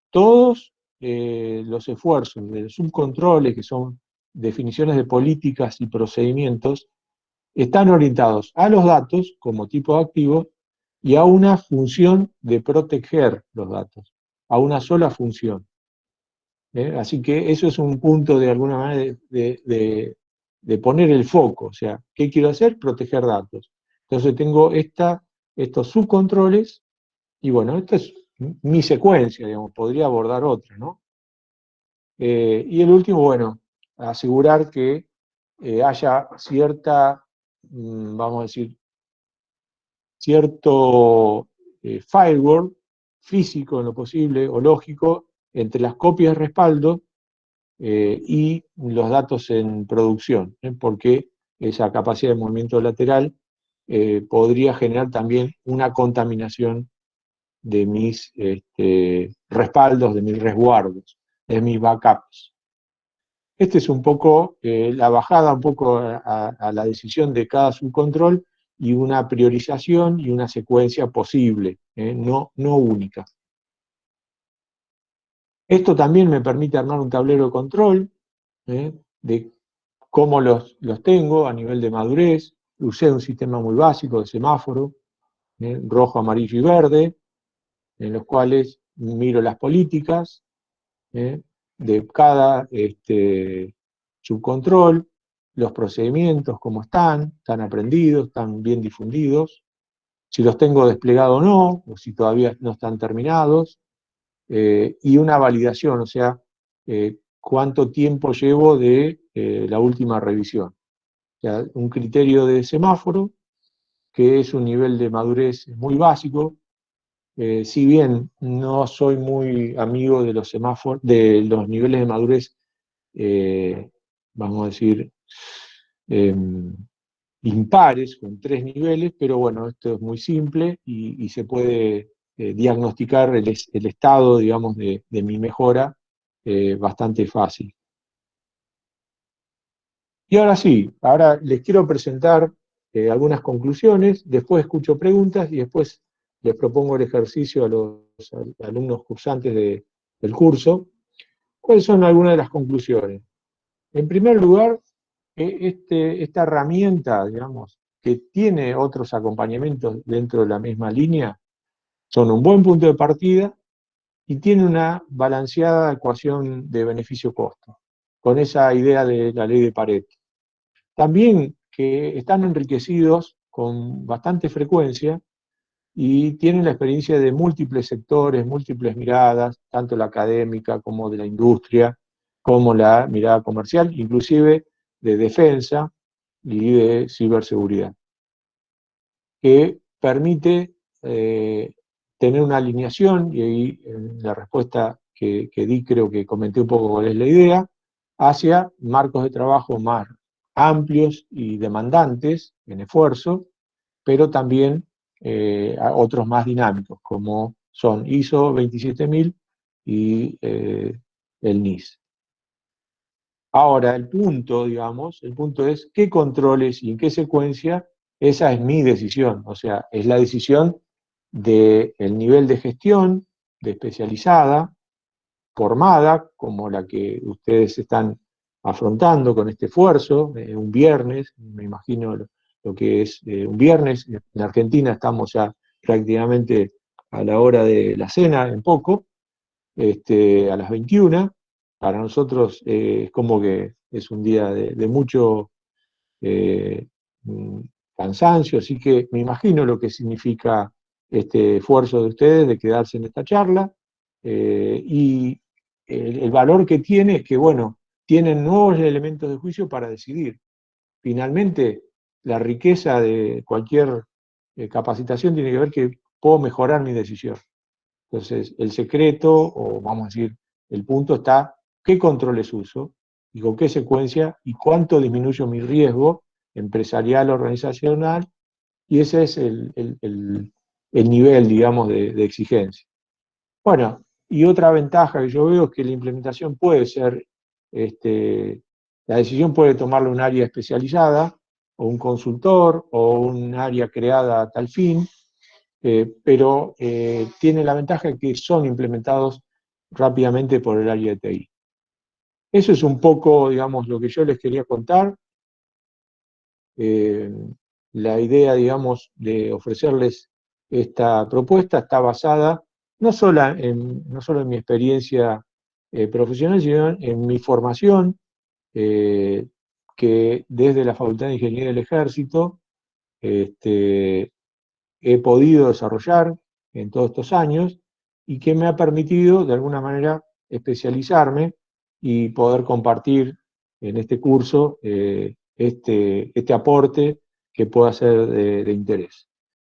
todos los esfuerzos de los subcontroles, que son definiciones de políticas y procedimientos, están orientados a los datos como tipo de activo y a una función de proteger los datos, a una sola función. Así que eso es un punto de alguna manera de poner el foco, o sea, ¿qué quiero hacer? Proteger datos. Entonces tengo estos subcontroles, y bueno, esta es mi secuencia, digamos, podría abordar otra, ¿no? Y el último, bueno, asegurar que haya cierta, vamos a decir, cierto firewall físico en lo posible, o lógico, entre las copias de respaldo y los datos en producción, porque esa capacidad de movimiento lateral podría generar también una contaminación de mis respaldos, de mis resguardos, de mis backups. Este es un poco la bajada un poco a la decisión de cada subcontrol y una priorización y una secuencia posible, no única. Esto también me permite armar un tablero de control de cómo los tengo a nivel de madurez. Usé un sistema muy básico de semáforo, rojo, amarillo y verde, en los cuales miro las políticas de cada subcontrol, los procedimientos, cómo están aprendidos, están bien difundidos, si los tengo desplegados o no, o si todavía no están terminados, y una validación, o sea, cuánto tiempo llevo de la última revisión. O sea, un criterio de semáforo, que es un nivel de madurez muy básico. Si bien no soy muy amigo de los semáforos, de los niveles de madurez, vamos a decir, impares, con 3 niveles, pero bueno, esto es muy simple y se puede diagnosticar el estado, digamos, de mi mejora bastante fácil. Y ahora sí, ahora les quiero presentar algunas conclusiones, después escucho preguntas y después les propongo el ejercicio a los alumnos cursantes del curso. ¿Cuáles son algunas de las conclusiones? En primer lugar, esta herramienta, digamos, que tiene otros acompañamientos dentro de la misma línea, son un buen punto de partida y tiene una balanceada ecuación de beneficio-costo, con esa idea de la ley de Pareto. También que están enriquecidos con bastante frecuencia y tienen la experiencia de múltiples sectores, múltiples miradas, tanto la académica como de la industria, como la mirada comercial, inclusive de defensa y de ciberseguridad, que permite tener una alineación, y ahí en la respuesta que di creo que comenté un poco cuál es la idea, hacia marcos de trabajo más amplios y demandantes en esfuerzo, pero también a otros más dinámicos, como son ISO 27000 y el NIS. Ahora, el punto, digamos, el punto es qué controles y en qué secuencia, esa es mi decisión, o sea, es la decisión del nivel de gestión, de especializada, formada, como la que ustedes están afrontando con este esfuerzo, un viernes, me imagino lo que es un viernes, en Argentina estamos ya prácticamente a la hora de la cena, en poco, a las 21, para nosotros es como que es un día de mucho eh, cansancio, así que me imagino lo que significa este esfuerzo de ustedes de quedarse en esta charla, y el valor que tiene es que, bueno, tienen nuevos elementos de juicio para decidir. Finalmente, la riqueza de cualquier capacitación tiene que ver que puedo mejorar mi decisión. Entonces, el secreto, o vamos a decir, el punto está, ¿qué controles uso? ¿Y con qué secuencia? ¿Y cuánto disminuyo mi riesgo empresarial, organizacional? Y ese es el nivel, digamos, de exigencia. Bueno, y otra ventaja que yo veo es que la implementación puede ser, la decisión puede tomarla un área especializada, o un consultor, o un área creada a tal fin, pero tiene la ventaja de que son implementados rápidamente por el área de TI. Eso es un poco, digamos, lo que yo les quería contar. La idea, digamos, de ofrecerles esta propuesta está basada no solo en mi experiencia profesional, sino en mi formación, que desde la Facultad de Ingeniería del Ejército he podido desarrollar en todos estos años y que me ha permitido, de alguna manera, especializarme y poder compartir en este curso este aporte que pueda ser de interés.